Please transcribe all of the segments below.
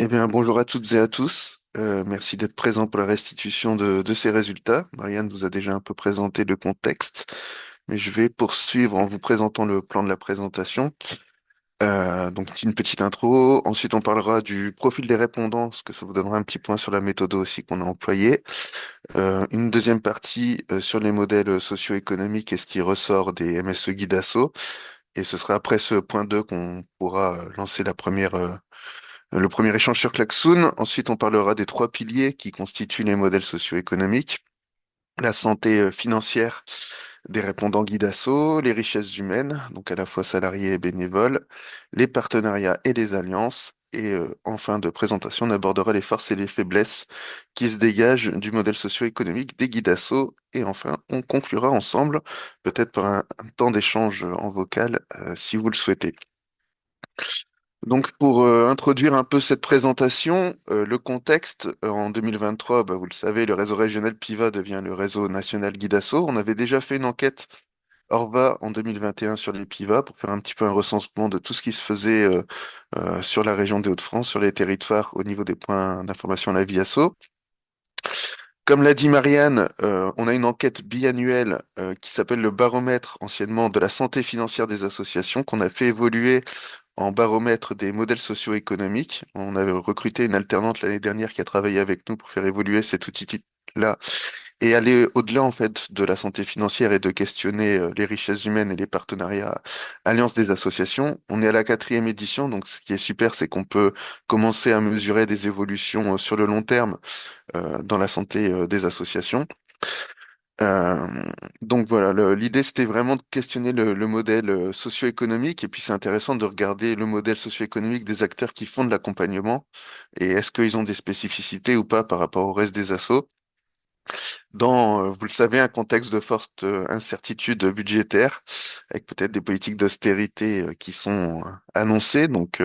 Eh bien, bonjour à toutes et à tous. Merci d'être présents pour la restitution de ces résultats. Marianne vous a déjà un peu présenté le contexte, mais je vais poursuivre en vous présentant le plan de la présentation. Donc, une petite intro. Ensuite, on parlera du profil des répondants, parce que ça vous donnera un petit point sur la méthode aussi qu'on a employée. Une deuxième partie sur les modèles socio-économiques et ce qui ressort des MSE Guidasso. Et ce sera après ce point 2 qu'on pourra lancer le premier échange sur Klaxoon. Ensuite, on parlera des trois piliers qui constituent les modèles socio-économiques. La santé financière des répondants Guidasso, les richesses humaines, donc à la fois salariés et bénévoles, les partenariats et les alliances. Et en fin de présentation, on abordera les forces et les faiblesses qui se dégagent du modèle socio-économique des Guidasso. Et enfin, on conclura ensemble, peut-être par un temps d'échange en vocal, si vous le souhaitez. Donc pour introduire un peu cette présentation, le contexte, en 2023, bah, vous le savez, le réseau régional PIVA devient le réseau national Guidasso. On avait déjà fait une enquête Orva en 2021 sur les PIVA pour faire un petit peu un recensement de tout ce qui se faisait sur la région des Hauts-de-France, sur les territoires au niveau des points d'information à la vie asso. Comme l'a dit Marianne, on a une enquête biannuelle qui s'appelle le baromètre anciennement de la santé financière des associations qu'on a fait évoluer en baromètre des modèles socio-économiques. On avait recruté une alternante l'année dernière qui a travaillé avec nous pour faire évoluer cet outil-là et aller au-delà en fait de la santé financière et de questionner les richesses humaines et les partenariats alliances des associations. On est à la quatrième édition, donc ce qui est super, c'est qu'on peut commencer à mesurer des évolutions sur le long terme dans la santé des associations. Euh, donc voilà, l'idée c'était vraiment de questionner le modèle socio-économique et puis c'est intéressant de regarder le modèle socio-économique des acteurs qui font de l'accompagnement et est-ce qu'ils ont des spécificités ou pas par rapport au reste des assos dans, vous le savez, un contexte de forte incertitude budgétaire avec peut-être des politiques d'austérité qui sont annoncées. Donc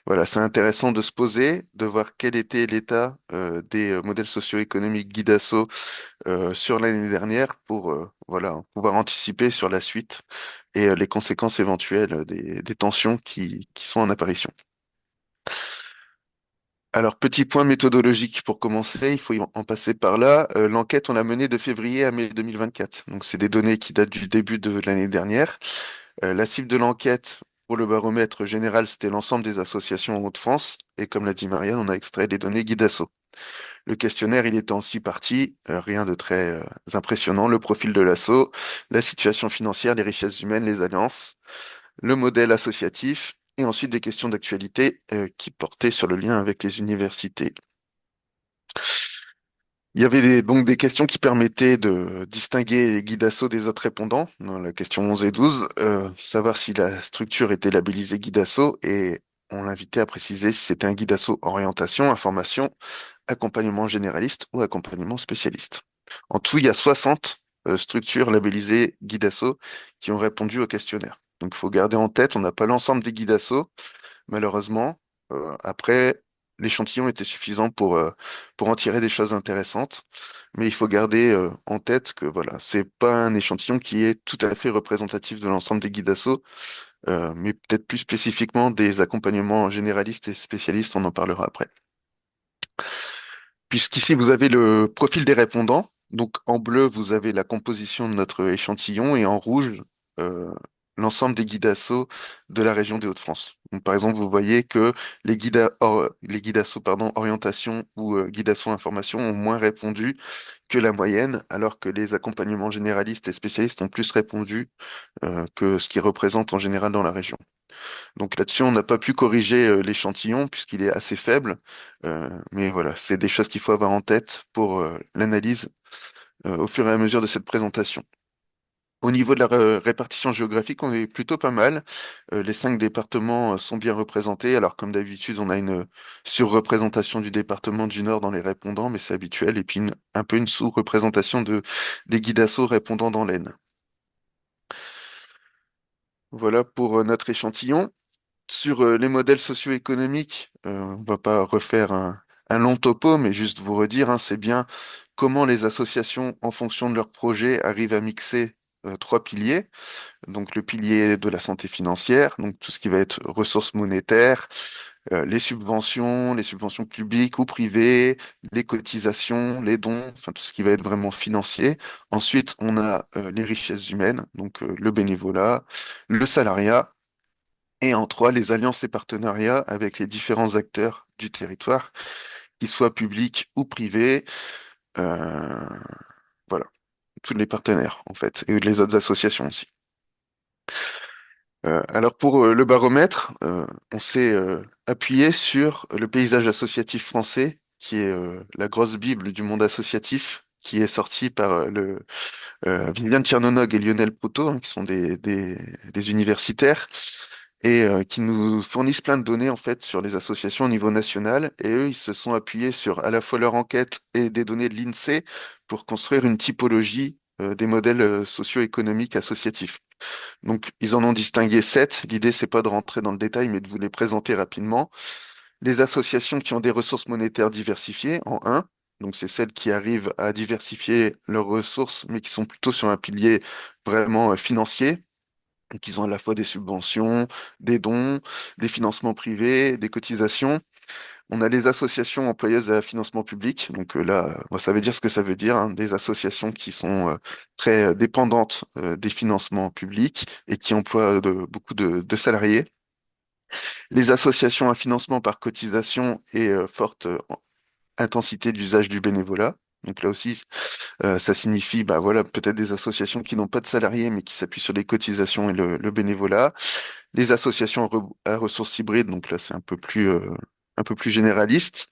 voilà, c'est intéressant de se poser, de voir quel était l'état des modèles socio-économiques Guidasso sur l'année dernière pour voilà, pouvoir anticiper sur la suite et les conséquences éventuelles des tensions qui sont en apparition. Alors, petit point méthodologique pour commencer, il faut en passer par là. L'enquête, on l'a menée de février à mai 2024. Donc, c'est des données qui datent du début de l'année dernière. La cible de l'enquête pour le baromètre général, c'était l'ensemble des associations en Hauts-de-France. Et comme l'a dit Marianne, on a extrait des données Guidasso. Le questionnaire, il était en 6 parties, rien de très impressionnant. Le profil de l'asso, la situation financière, les richesses humaines, les alliances, le modèle associatif, et ensuite des questions d'actualité qui portaient sur le lien avec les universités. Il y avait donc des questions qui permettaient de distinguer les guides asso des autres répondants, dans la question 11 et 12, savoir si la structure était labellisée guide asso, et on l'invitait à préciser si c'était un guide asso orientation, information, accompagnement généraliste ou accompagnement spécialiste. En tout, il y a 60 structures labellisées guide asso qui ont répondu au questionnaire. Donc il faut garder en tête, on n'a pas l'ensemble des guides asso, malheureusement. Après, l'échantillon était suffisant pour en tirer des choses intéressantes, mais il faut garder en tête que voilà, c'est pas un échantillon qui est tout à fait représentatif de l'ensemble des guides d'assaut, mais peut-être plus spécifiquement des accompagnements généralistes et spécialistes, on en parlera après. Puisqu'ici, vous avez le profil des répondants. Donc, en bleu, vous avez la composition de notre échantillon et en rouge, euh, l'ensemble des guides assos de la région des Hauts-de-France. Donc, par exemple, vous voyez que les guides assos, pardon, orientation ou guides assos information ont moins répondu que la moyenne, alors que les accompagnements généralistes et spécialistes ont plus répondu que ce qu'ils représentent en général dans la région. Donc là-dessus, on n'a pas pu corriger l'échantillon puisqu'il est assez faible. Mais voilà, c'est des choses qu'il faut avoir en tête pour l'analyse au fur et à mesure de cette présentation. Au niveau de la répartition géographique, on est plutôt pas mal. Les 5 départements sont bien représentés. Alors comme d'habitude, on a une surreprésentation du département du Nord dans les répondants, mais c'est habituel. Et puis un peu une sous-représentation des guides assos répondant dans l'Aisne. Voilà pour notre échantillon. Sur les modèles socio-économiques, on va pas refaire un long topo, mais juste vous redire, hein, c'est bien comment les associations, en fonction de leur projet, arrivent à mixer trois piliers. Donc le pilier de la santé financière, donc tout ce qui va être ressources monétaires, les subventions publiques ou privées, les cotisations, les dons, enfin tout ce qui va être vraiment financier. Ensuite, on a les richesses humaines, donc le bénévolat, le salariat, et en trois, les alliances et partenariats avec les différents acteurs du territoire, qu'ils soient publics ou privés. Euh, voilà, tous les partenaires en fait, et les autres associations aussi. Alors pour le baromètre, on s'est appuyé sur le paysage associatif français, qui est la grosse bible du monde associatif, qui est sorti par Viviane Tchernonog et Lionel Proto, hein, qui sont des universitaires, et qui nous fournissent plein de données en fait sur les associations au niveau national. Et eux, ils se sont appuyés sur à la fois leur enquête et des données de l'INSEE pour construire une typologie des modèles socio-économiques associatifs. Donc, ils en ont distingué sept. L'idée, c'est pas de rentrer dans le détail, mais de vous les présenter rapidement. Les associations qui ont des ressources monétaires diversifiées, en un. Donc, c'est celles qui arrivent à diversifier leurs ressources, mais qui sont plutôt sur un pilier vraiment financier. Donc, ils ont à la fois des subventions, des dons, des financements privés, des cotisations. On a les associations employeuses à financement public. Donc là, moi, ça veut dire ce que ça veut dire, hein, des associations qui sont très dépendantes des financements publics et qui emploient beaucoup de salariés. Les associations à financement par cotisation et forte intensité d'usage du bénévolat. Donc là aussi, ça signifie, bah voilà, peut-être des associations qui n'ont pas de salariés mais qui s'appuient sur les cotisations et le bénévolat. Les associations à ressources hybrides, donc là c'est un peu plus généraliste.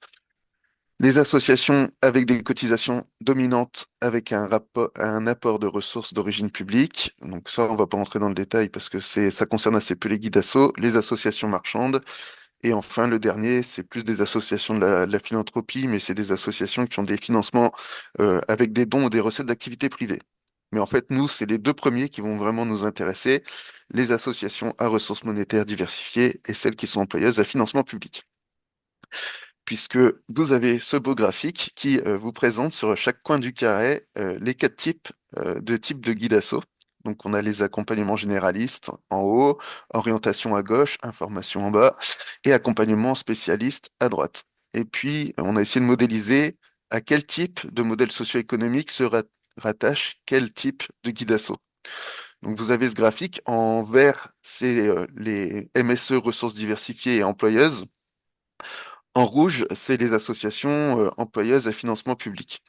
Les associations avec des cotisations dominantes avec un apport de ressources d'origine publique. Donc ça, on va pas rentrer dans le détail parce que ça concerne assez peu les guides assos, les associations marchandes. Et enfin, le dernier, c'est plus des associations de la philanthropie, mais c'est des associations qui ont des financements avec des dons ou des recettes d'activités privées. Mais en fait, nous, c'est les deux premiers qui vont vraiment nous intéresser, les associations à ressources monétaires diversifiées et celles qui sont employeuses à financement public, puisque vous avez ce beau graphique qui vous présente sur chaque coin du carré les quatre types de guides asso. Donc on a les accompagnements généralistes en haut, orientation à gauche, information en bas, et accompagnement spécialiste à droite. Et puis on a essayé de modéliser à quel type de modèle socio-économique rattache quel type de guide asso. Donc vous avez ce graphique, en vert, c'est les MSE ressources diversifiées et employeuses. En rouge, c'est les associations employeuses à financement public.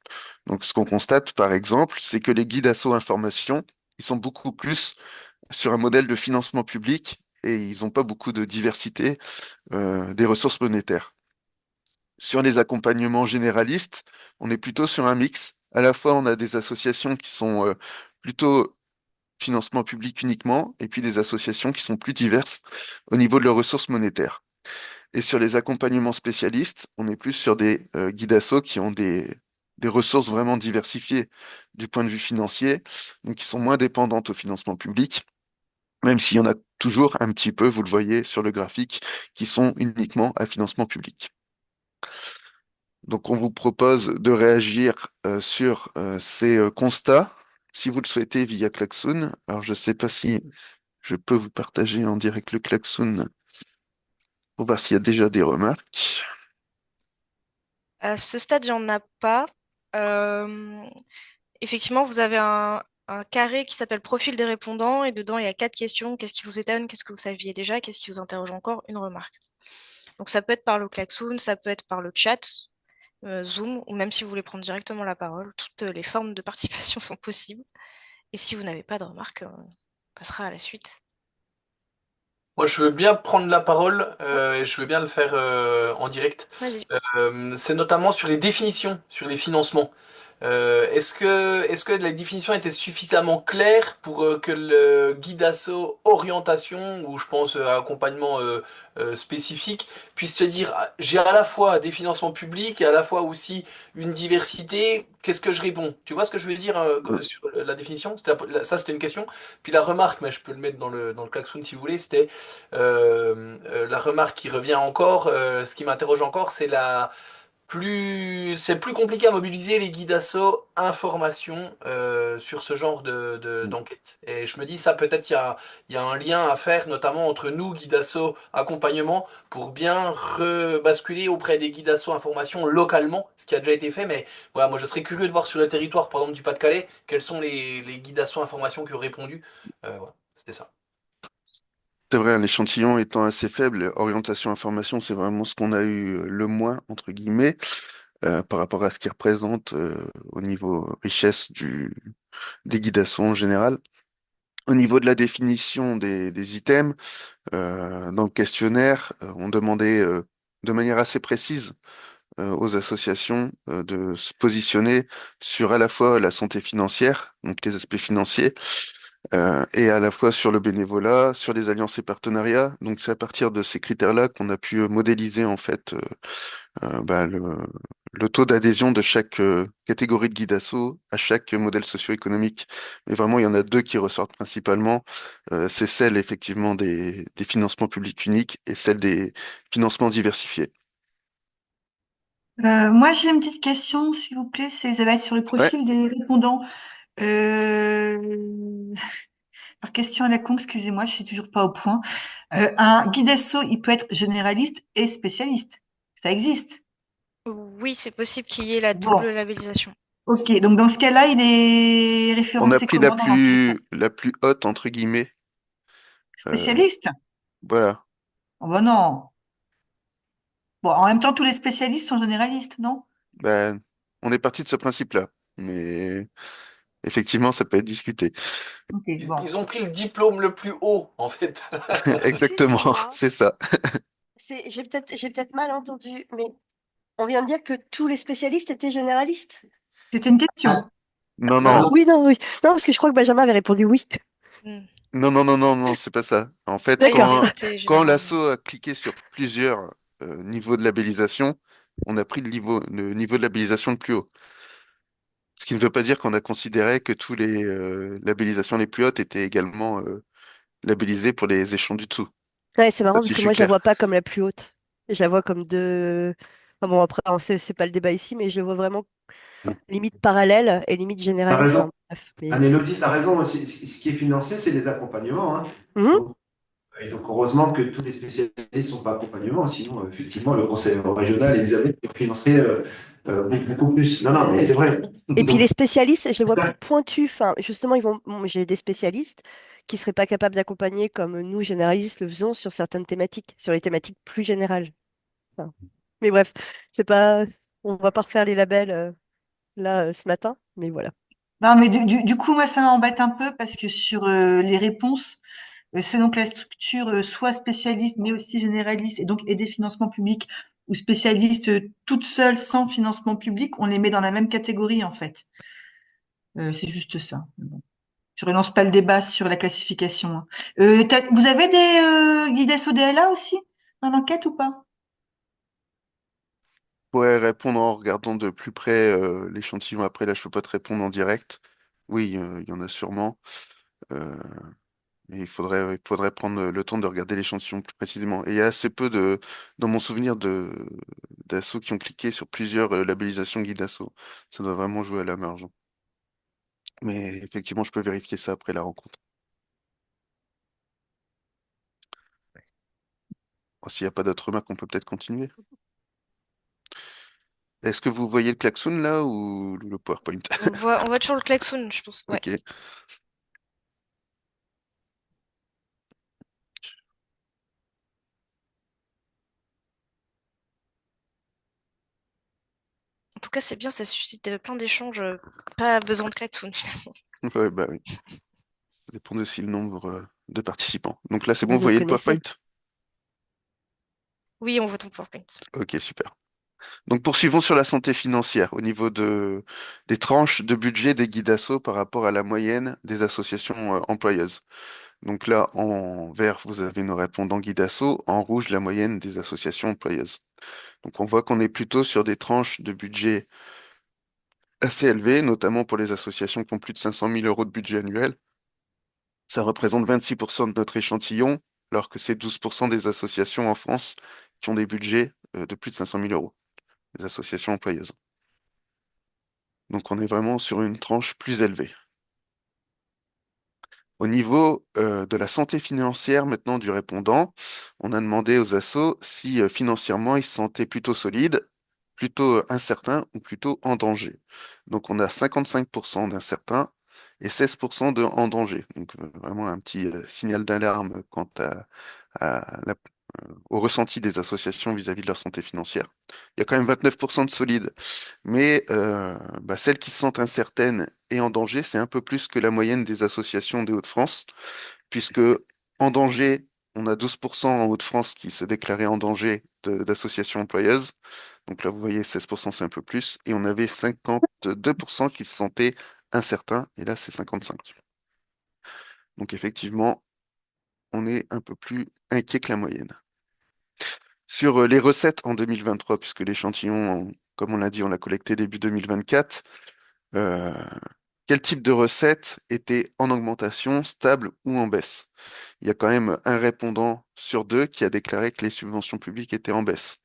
Donc, ce qu'on constate, par exemple, c'est que les guides asso information, ils sont beaucoup plus sur un modèle de financement public et ils n'ont pas beaucoup de diversité des ressources monétaires. Sur les accompagnements généralistes, on est plutôt sur un mix. À la fois, on a des associations qui sont plutôt financement public uniquement, et puis des associations qui sont plus diverses au niveau de leurs ressources monétaires. Et sur les accompagnements spécialistes, on est plus sur des guides assos qui ont des ressources vraiment diversifiées du point de vue financier, donc qui sont moins dépendantes au financement public, même s'il y en a toujours un petit peu, vous le voyez sur le graphique, qui sont uniquement à financement public. Donc on vous propose de réagir sur ces constats, si vous le souhaitez, via Klaxoon. Alors je ne sais pas si je peux vous partager en direct le Klaxoon pour voir s'il y a déjà des remarques. À ce stade, j'en ai pas. Euh, Effectivement, vous avez un carré qui s'appelle Profil des répondants et dedans, il y a quatre questions. Qu'est-ce qui vous étonne? Qu'est-ce que vous saviez déjà? Qu'est-ce qui vous interroge encore? Une remarque. Donc ça peut être par le klaxon, ça peut être par le chat, Zoom, ou même si vous voulez prendre directement la parole. Toutes les formes de participation sont possibles. Et si vous n'avez pas de remarques, on passera à la suite. Moi, je veux bien prendre la parole Oui, et je veux bien le faire en direct. vas-y. C'est notamment sur les définitions, sur les financements. Est-ce que la définition était suffisamment claire pour que le guide asso orientation, ou je pense accompagnement spécifique, puisse se dire, ah, j'ai à la fois des financements publics et à la fois aussi une diversité, qu'est-ce que je réponds? Tu vois ce que je veux dire sur la définition? Ça, c'était une question. Puis la remarque, mais je peux le mettre dans le klaxon si vous voulez, c'était la remarque qui revient encore, ce qui m'interroge encore, c'est c'est plus compliqué à mobiliser les guides asso information sur ce genre d'enquête. Et je me dis ça, peut-être il y a un lien à faire, notamment entre nous, guides asso accompagnement, pour bien rebasculer auprès des guides asso information localement, ce qui a déjà été fait. Mais voilà, moi je serais curieux de voir sur le territoire, par exemple du Pas-de-Calais, quels sont les guides asso information qui ont répondu. Voilà, c'était ça. C'est vrai, l'échantillon étant assez faible, orientation information, c'est vraiment ce qu'on a eu le moins, entre guillemets, par rapport à ce qu'il représente au niveau richesse des guidations en général. Au niveau de la définition des items, dans le questionnaire, on demandait de manière assez précise aux associations de se positionner sur à la fois la santé financière, donc les aspects financiers, et à la fois sur le bénévolat, sur les alliances et partenariats. Donc c'est à partir de ces critères-là qu'on a pu modéliser en fait bah, le taux d'adhésion de chaque catégorie de guide asso à chaque modèle socio-économique. Mais vraiment, il y en a deux qui ressortent principalement. C'est celle effectivement des financements publics uniques et celle des financements diversifiés. Moi, j'ai une petite question, s'il vous plaît. Ça va être sur le Ouais, profil des répondants. Euh, Par question à la con, excusez-moi, je suis toujours pas au point. Un guide SO, il peut être généraliste et spécialiste. Ça existe. Oui, c'est possible qu'il y ait la double Bon, labellisation. ok. Donc dans ce cas-là, il est on a référencé pris comment dans l'enquête? la plus haute entre guillemets. Euh, Spécialiste? voilà. Oh, bah non. Bon, en même temps, tous les spécialistes sont généralistes, non? Ben, on est parti de ce principe-là, mais effectivement, ça peut être discuté. Ok, Ils bon. ont pris le diplôme le plus haut, en fait. Exactement, Excusez-moi, c'est ça. j'ai peut-être mal entendu, mais on vient de dire que tous les spécialistes étaient généralistes. C'était une question. Non, Non, non, non. Oui, non, oui. Non, parce que je crois que Benjamin avait répondu oui. Hmm. non, c'est pas ça. En fait, Ça, ils D'accord. étaient quand généralement. l'asso a cliqué sur plusieurs niveaux de labellisation, on a pris le niveau de labellisation le plus haut. Ce qui ne veut pas dire qu'on a considéré que tous les labellisations les plus hautes étaient également labellisées pour les échelons du dessous. Ouais, c'est Je sais pas marrant si parce je que suis moi, je la clair. vois pas comme la plus haute. Je la vois comme deux. Enfin bon, après, c'est pas le débat ici, mais je le vois vraiment limite parallèle et limite T'as généraliste. raison. Enfin, bref, mais... Anne-Élodie, t'as raison. Ce qui est financé, c'est les accompagnements, hein. Mhm. Donc, et donc, heureusement que tous les spécialistes ne sont pas accompagnements. Sinon, effectivement, le conseil régional, Elisabeth, financerait beaucoup plus. Non, non, mais c'est vrai. Et puis les Donc, spécialistes, je les vois plus pointus. Enfin, justement, j'ai des spécialistes qui seraient pas capables d'accompagner comme nous, généralistes, le faisons sur certaines thématiques, sur les thématiques plus générales. Enfin, mais bref, c'est pas, on va pas refaire les labels là ce matin, mais voilà. Non, mais du coup, moi, ça m'embête un peu parce que sur les réponses, selon que la structure soit spécialiste, mais aussi généraliste, et donc et des financements publics, ou spécialiste toute seule sans financement public, on les met dans la même catégorie, en fait. C'est juste ça. Bon. Je relance pas le débat sur la classification, hein. Vous avez des guides SODLA aussi dans l'enquête ou pas? Je pourrais répondre en regardant de plus près l'échantillon. Après, là, je peux pas te répondre en direct. Oui, il y en a sûrement. Euh, mais il faudrait prendre le temps de regarder l'échantillon plus précisément. Et il y a assez peu dans mon souvenir d'assauts qui ont cliqué sur plusieurs labellisations guide assaut. Ça doit vraiment jouer à la marge. Mais effectivement, je peux vérifier ça après la rencontre. Bon, s'il n'y a pas d'autres remarques, on peut peut-être continuer. Est-ce que vous voyez le klaxon là ou le PowerPoint? On voit toujours le klaxon, je pense. Ouais. Ok. En tout cas, c'est bien, ça suscite plein d'échanges. Pas besoin de klaxon, finalement. Ouais, bah oui. Ça dépend aussi le nombre de participants. Donc là, c'est bon, Vous vous nous voyez le PowerPoint? connaissez. Oui, on voit ton PowerPoint. Ok, super. Donc poursuivons sur la santé financière au niveau des tranches de budget des guides asso par rapport à la moyenne des associations employeuses. Donc là, en vert, vous avez nos répondants guides asso, en rouge, la moyenne des associations employeuses. Donc on voit qu'on est plutôt sur des tranches de budget assez élevées, notamment pour les associations qui ont plus de 500 000 euros de budget annuel. Ça représente 26% de notre échantillon, alors que c'est 12% des associations en France qui ont des budgets de plus de 500 000 euros. les associations employeuses. Donc on est vraiment sur une tranche plus élevée. Au niveau de la santé financière maintenant du répondant, on a demandé aux assos si financièrement ils se sentaient plutôt solides, plutôt incertains ou plutôt en danger. Donc on a 55% d'incertains et 16% de en danger. Donc vraiment un petit signal d'alarme quant au ressenti des associations vis-à-vis de leur santé financière. Il y a quand même 29% de solides, mais celles qui se sentent incertaines et en danger, c'est un peu plus que la moyenne des associations des Hauts-de-France, puisque en danger, on a 12% en Hauts-de-France qui se déclaraient en danger d'associations employeuses. Donc là, vous voyez, 16%, c'est un peu plus. Et on avait 52% qui se sentaient incertains, et là, c'est 55%. Donc effectivement, on est un peu plus inquiet que la moyenne. Sur les recettes en 2023, puisque l'échantillon, comme on l'a dit, on l'a collecté début 2024, euh, quel type de recettes était en augmentation, stable ou en baisse? Il y a quand même un répondant sur deux qui a déclaré que les subventions publiques étaient en baisse.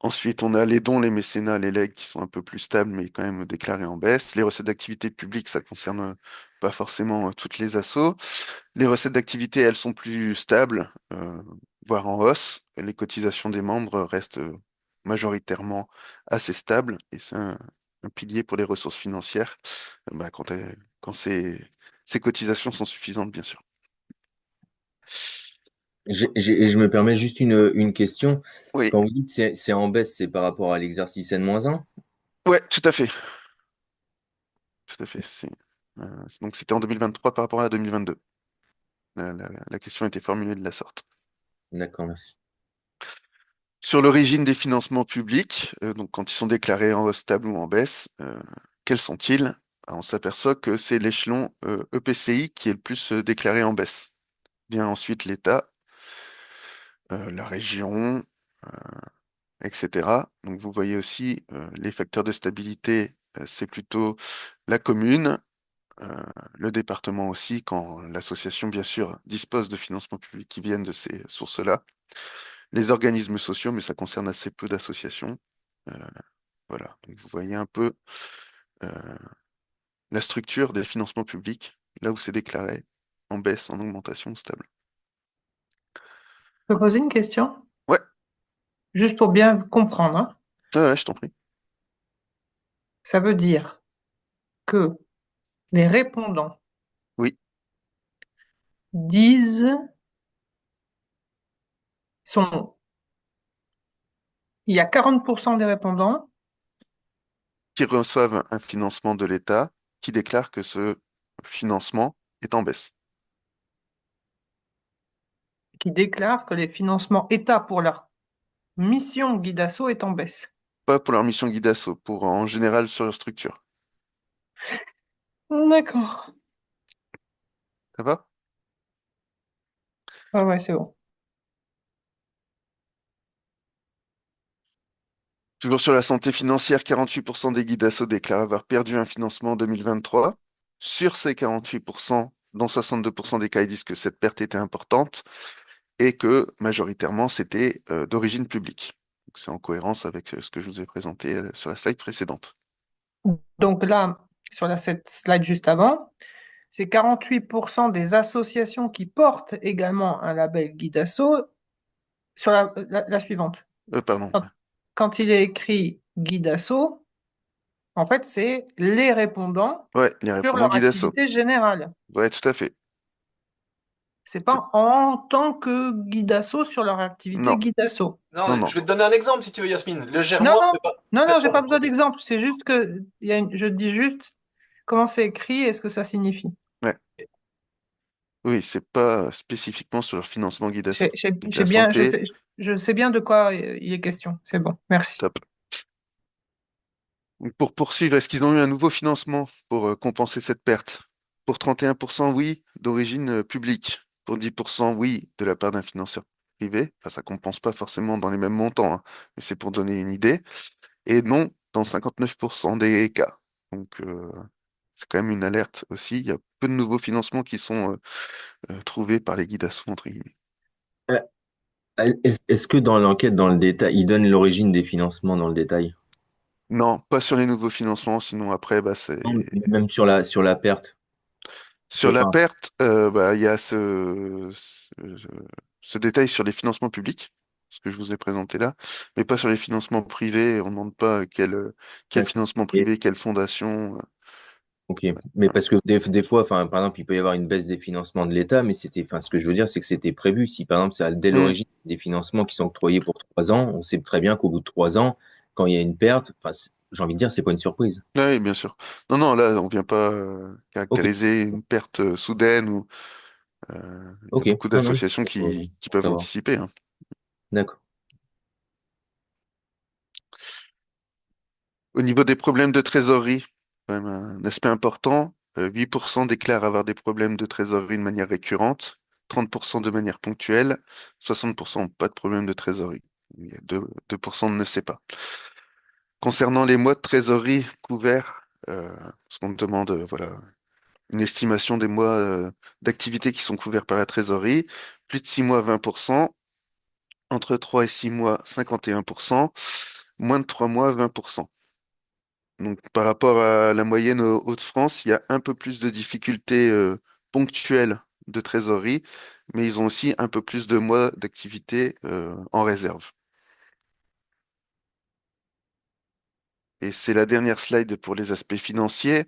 Ensuite, on a les dons, les mécénats, les legs qui sont un peu plus stables, mais quand même déclarés en baisse. Les recettes d'activité publique, ça concerne pas forcément toutes les assos. Les recettes d'activité, elles sont plus stables, voire en hausse. Les cotisations des membres restent majoritairement assez stables, et c'est un pilier pour les ressources financières, quand ces cotisations sont suffisantes, bien sûr. Et je me permets juste une question. Oui, Quand vous dites c'est en baisse, c'est par rapport à l'exercice N-1? ouais, tout à fait. Tout à fait. Donc c'était en 2023 par rapport à 2022. La question était formulée de la sorte. D'accord, merci. Sur l'origine des financements publics, donc quand ils sont déclarés en hausse stable ou en baisse, quels sont-ils? Ah, on s'aperçoit que c'est l'échelon EPCI qui est le plus déclaré en baisse. Vient ensuite l'État, la région, etc. Donc vous voyez aussi les facteurs de stabilité, c'est plutôt la commune, le département aussi, quand l'association, bien sûr, dispose de financements publics qui viennent de ces sources-là. Les organismes sociaux, mais ça concerne assez peu d'associations. Euh, voilà, donc vous voyez un peu euh, la structure des financements publics, là où c'est déclaré en baisse, en augmentation, stable. Je peux poser une question, Ouais, juste pour bien comprendre, hein. ouais, je t'en prie. Ça veut dire que les répondants Oui, disent, sont, il y a 40% des répondants qui reçoivent un financement de l'État, qui déclarent que ce financement est en baisse. qui déclarent que les financements État pour leur mission Guidasso est en baisse. Pas pour leur mission Guidasso, pour en général sur leur structure. D'accord. Ça va? Ah ouais, c'est bon. Toujours sur la santé financière, 48% des Guidasso déclarent avoir perdu un financement en 2023. Sur ces 48%, dans 62% des cas, ils disent que cette perte était importante et que majoritairement c'était d'origine publique. Donc, c'est en cohérence avec ce que je vous ai présenté sur la slide précédente. Donc là, sur cette slide juste avant, c'est 48% des associations qui portent également un label Guidasso sur la suivante. Pardon. Quand il est écrit Guidasso, en fait, c'est les répondants Ouais, les sur répondants leur Guidasso. activité générale. Ouais, tout à fait. C'est C'est- pas en tant que Guidasso sur leur activité Non, Guidasso. non, Non, non. je vais te donner un exemple si tu veux, Yasmine. Le Non, Germois non, fait pas. non, non, j'ai pas besoin Ok. d'exemple. C'est juste que je dis juste comment c'est écrit et ce que ça signifie. Ouais. Oui, c'est pas spécifiquement sur leur financement Guidasso. J'ai j'ai- Donc j'ai la bien, santé, je sais bien de quoi il est question. C'est bon, merci. top. Donc, pour poursuivre, est-ce qu'ils ont eu un nouveau financement pour compenser cette perte? Pour 31%, oui, d'origine publique. Pour 10%, oui, de la part d'un financeur privé. Enfin, ça compense pas forcément dans les mêmes montants, hein, mais c'est pour donner une idée. Et non, dans 59% des cas. Donc, c'est quand même une alerte aussi. Il y a peu de nouveaux financements qui sont trouvés par les guides à sous, entre guillemets. Euh, Est-ce que dans l'enquête, dans le détail, il donne l'origine des financements dans le détail? Non, pas sur les nouveaux financements, sinon après, bah, c'est... Non, même sur la perte. Sur la Enfin, perte, bah, il y a ce détail sur les financements publics, ce que je vous ai présenté là, mais pas sur les financements privés. On ne demande pas quel d'accord. financement Et- privé, quelle fondation. ok. Mais parce que des fois, enfin, par exemple, il peut y avoir une baisse des financements de l'État, mais c'était, enfin, ce que je veux dire, c'est que c'était prévu. Si par exemple, c'est dès Hmm. l'origine des financements qui sont octroyés pour 3 ans, on sait très bien qu'au bout de 3 ans, quand il y a une perte, enfin, j'ai envie de dire, c'est pas une surprise. Oui, bien sûr. Non, non, là, on vient pas Ok. caractériser une perte soudaine ou il y a Ok. beaucoup Non, non, d'associations qui pour peuvent savoir. anticiper, hein. D'accord. Au niveau des problèmes de trésorerie, quand même un aspect important, 8% déclarent avoir des problèmes de trésorerie de manière récurrente, 30% de manière ponctuelle, 60% n'ont pas de problème de trésorerie. Il y a 2% ne sait pas. Concernant les mois de trésorerie couverts, parce qu'on demande voilà, une estimation des mois d'activité qui sont couverts par la trésorerie, plus de 6 mois, 20%, entre 3 et 6 mois, 51%, moins de 3 mois, 20%. Donc, par rapport à la moyenne aux Hauts-de-France, il y a un peu plus de difficultés ponctuelles de trésorerie, mais ils ont aussi un peu plus de mois d'activité en réserve. Et c'est la dernière slide pour les aspects financiers.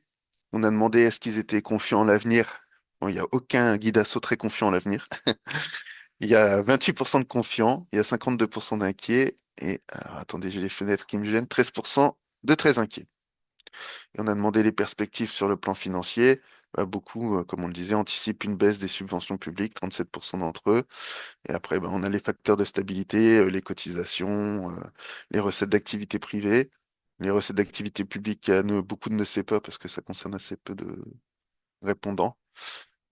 On a demandé est-ce qu'ils étaient confiants en l'avenir. Bon, il n'y a aucun guide asso très confiant en l'avenir. Il y a 28% de confiants, il y a 52% d'inquiets, et alors, attendez, j'ai les fenêtres qui me gênent, 13% de très inquiets. Et on a demandé les perspectives sur le plan financier. Bah, beaucoup, comme on le disait, anticipent une baisse des subventions publiques, 37% d'entre eux. Et après, bah, on a les facteurs de stabilité, les cotisations, les recettes d'activité privée. Les recettes d'activité publique, beaucoup ne sait pas parce que ça concerne assez peu de répondants.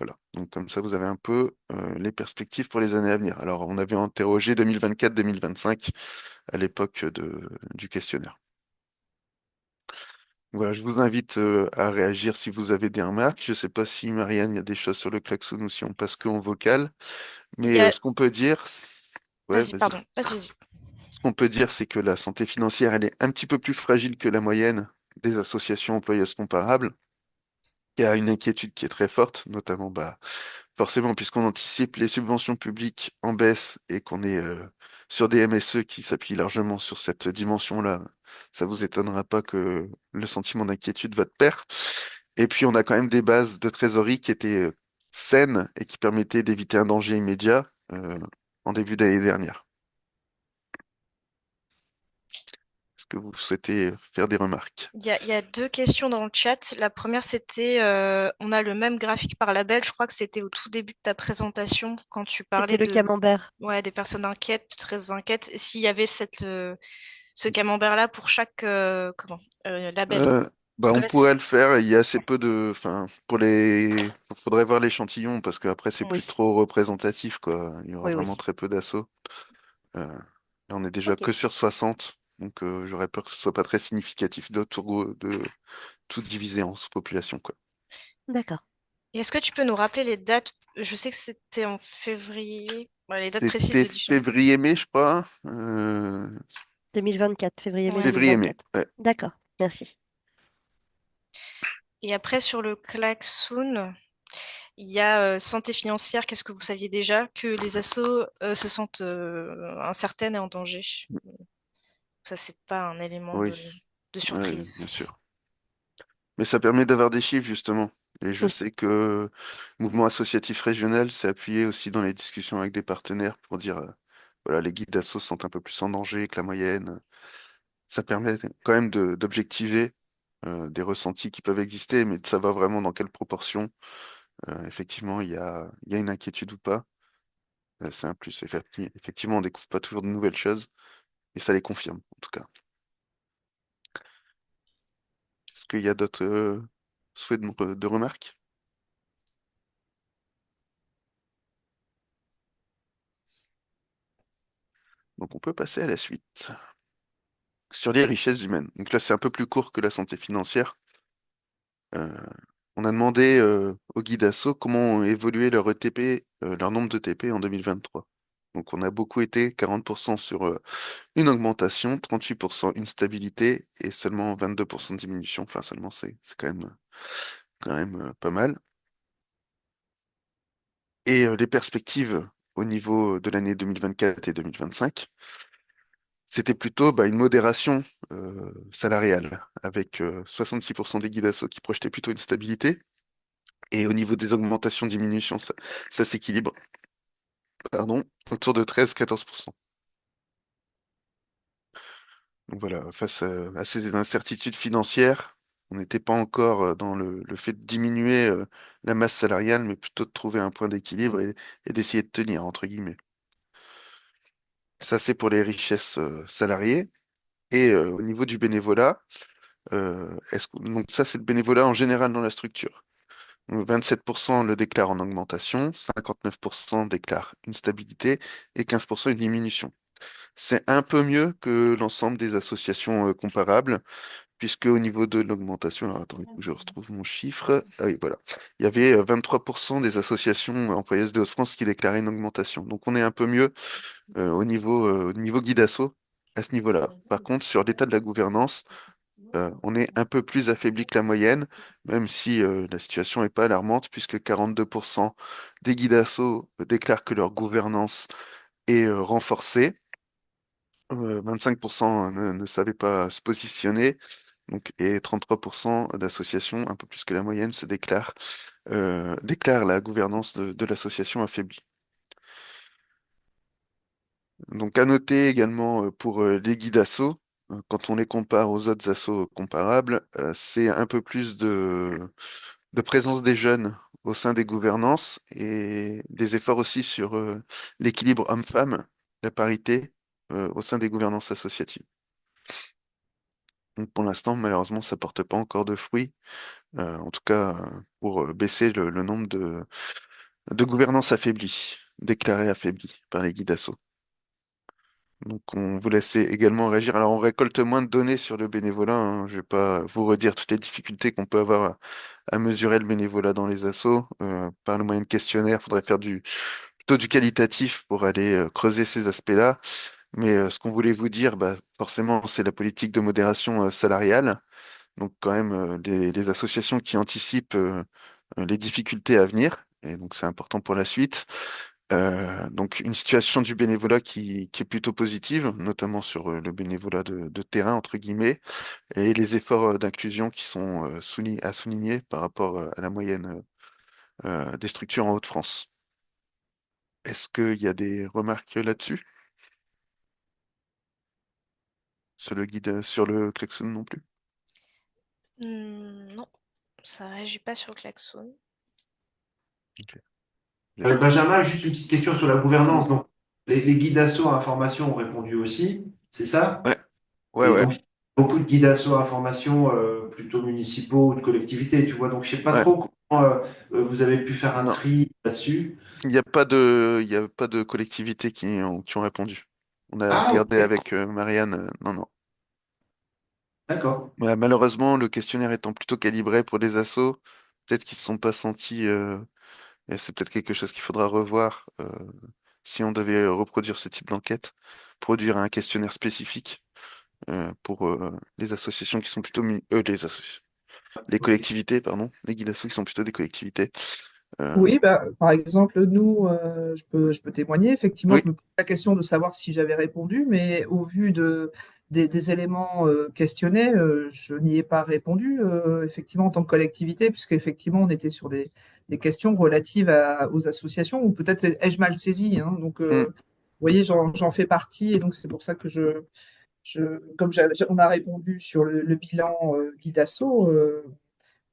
Voilà. Donc comme ça, vous avez un peu les perspectives pour les années à venir. Alors, on avait interrogé 2024-2025 à l'époque du questionnaire. Voilà, je vous invite à réagir si vous avez des remarques. Je ne sais pas si Marianne, il y a des choses sur le klaxon ou si on passe que en vocal. Il Mais y a... ce qu'on peut dire, ouais, Vas-y, vas-y. pardon, vas-y. Ce qu'on peut dire, c'est que la santé financière, elle est un petit peu plus fragile que la moyenne des associations employeuses comparables. Il y a une inquiétude qui est très forte, notamment, bah, forcément, puisqu'on anticipe les subventions publiques en baisse et qu'on est sur des MSE qui s'appuient largement sur cette dimension-là, ça vous étonnera pas que le sentiment d'inquiétude va de pair. Et puis, on a quand même des bases de trésorerie qui étaient saines et qui permettaient d'éviter un danger immédiat en début d'année dernière. Est-ce que vous souhaitez faire des remarques? Il y a deux questions dans le chat. La première, c'était, on a le même graphique par label. Je crois que c'était au tout début de ta présentation quand tu C'était parlais le de, camembert. ouais, des personnes inquiètes, très inquiètes. S'il y avait ce camembert-là pour chaque, label. Euh, Parce Bah, que on là, pourrait le faire. Il y a assez peu de, enfin, faudrait voir l'échantillon parce qu'après c'est plus Oui, trop représentatif, quoi. Il y aura oui, vraiment oui. très peu d'assauts. Là, on est déjà Ok, que sur 60, donc j'aurais peur que ce soit pas très significatif de tout diviser en sous-population, quoi. d'accord. et est-ce que tu peux nous rappeler les dates? Je sais que c'était en février. Ouais, les dates précises C'était de diffusion. février-mai, je crois. 2024, février-mai Ouais. Février-mai. 2024. Ouais. D'accord, merci. Et après, sur le klaxon, il y a santé financière. Qu'est-ce que vous saviez déjà? Que les assos se sentent incertaines et en danger. Ça, c'est pas un élément Oui, de ouais, surprise. bien sûr. Mais ça permet d'avoir des chiffres, justement. Et je Oui, sais que le mouvement associatif régional s'est appuyé aussi dans les discussions avec des partenaires pour dire, voilà, les guides d'assaut sont un peu plus en danger que la moyenne. Ça permet quand même d'objectiver des ressentis qui peuvent exister, mais de savoir vraiment dans quelle proportion, effectivement, il y a une inquiétude ou pas. C'est un plus. Effectivement, on découvre pas toujours de nouvelles choses, et ça les confirme, en tout cas. Est-ce qu'il y a d'autres souhaits de remarques? Donc on peut passer à la suite. Sur les richesses humaines. Donc là, c'est un peu plus court que la santé financière. Euh, on a demandé aux guides asso comment ont évolué leur ETP, leur nombre de TP en 2023. Donc on a beaucoup été 40% sur une augmentation, 38% une stabilité et seulement 22% de diminution. Enfin seulement c'est quand même pas mal. Et les perspectives au niveau de l'année 2024 et 2025, c'était plutôt une modération salariale, avec 66% des guides assos qui projetaient plutôt une stabilité. Et au niveau des augmentations-diminutions, ça s'équilibre, pardon, autour de 13-14%. Donc voilà, face à ces incertitudes financières, on n'était pas encore dans le fait de diminuer la masse salariale, mais plutôt de trouver un point d'équilibre et d'essayer de tenir, entre guillemets. Ça, c'est pour les richesses salariées. Et au niveau du bénévolat, donc ça, c'est le bénévolat en général dans la structure. Donc 27% le déclarent en augmentation, 59% déclarent une stabilité et 15% une diminution. C'est un peu mieux que l'ensemble des associations comparables, puisque au niveau de l'augmentation, alors attendez que je retrouve mon chiffre. Ah oui, voilà. Il y avait 23% des associations employeuses de Hauts-de-France qui déclaraient une augmentation. Donc on est un peu mieux au niveau guide asso à ce niveau-là. Par contre, sur l'état de la gouvernance, on est un peu plus affaibli que la moyenne, même si la situation n'est pas alarmante, puisque 42% des guides asso déclarent que leur gouvernance est renforcée. 25% ne savaient pas se positionner, donc, et 33% d'associations, un peu plus que la moyenne, déclarent la gouvernance de l'association affaiblie. Donc à noter également pour les guides assos, quand on les compare aux autres assos comparables, c'est un peu plus de présence des jeunes au sein des gouvernances et des efforts aussi sur l'équilibre homme-femme, la parité au sein des gouvernances associatives. Donc pour l'instant, malheureusement, ça porte pas encore de fruits, en tout cas pour baisser le nombre de gouvernances affaiblies, déclarées affaiblies par les guides assos. Donc on vous laisse également réagir. Alors on récolte moins de données sur le bénévolat, hein. Je vais pas vous redire toutes les difficultés qu'on peut avoir à mesurer le bénévolat dans les assos. Par le moyen de questionnaire, il faudrait faire plutôt du qualitatif pour aller creuser ces aspects-là. Mais ce qu'on voulait vous dire, forcément, c'est la politique de modération salariale. Donc quand même les associations qui anticipent les difficultés à venir. Et donc c'est important pour la suite. Donc une situation du bénévolat qui est plutôt positive, notamment sur le bénévolat de terrain, entre guillemets, et les efforts d'inclusion qui sont à souligner par rapport à la moyenne des structures en Hauts-de-France. Est-ce qu'il y a des remarques là-dessus? Sur le guide, sur le klaxon non plus? Non, ça réagit pas sur le klaxon. Ok. Bien. Benjamin, juste une petite question sur la Mm. gouvernance. Donc, les guides assos information ont répondu aussi, c'est ça? Ouais, ouais, Et ouais, donc, beaucoup de guides assos information plutôt municipaux ou de collectivités, tu vois. Donc, je sais pas ouais. trop comment vous avez pu faire un Non, tri là-dessus. il y a pas de collectivités qui ont répondu. On a Ah, regardé ok, avec Marianne, non, non. d'accord. Ouais, malheureusement, le questionnaire étant plutôt calibré pour les assos, peut-être qu'ils ne se sont pas sentis, et c'est peut-être quelque chose qu'il faudra revoir si on devait reproduire ce type d'enquête, produire un questionnaire spécifique pour les associations qui sont plutôt les Ok. collectivités, pardon, les guides assos qui sont plutôt des collectivités. Euh, Oui, bah, par exemple, nous, je peux témoigner. Effectivement, oui, je me pose la question de savoir si j'avais répondu, mais au vu des éléments questionnés, je n'y ai pas répondu, effectivement, en tant que collectivité, puisqu'effectivement, on était sur des questions relatives aux associations, ou peut-être ai-je mal saisi, hein. Donc, mm, vous voyez, j'en fais partie, et donc c'est pour ça que comme on a répondu sur le bilan Guidasso,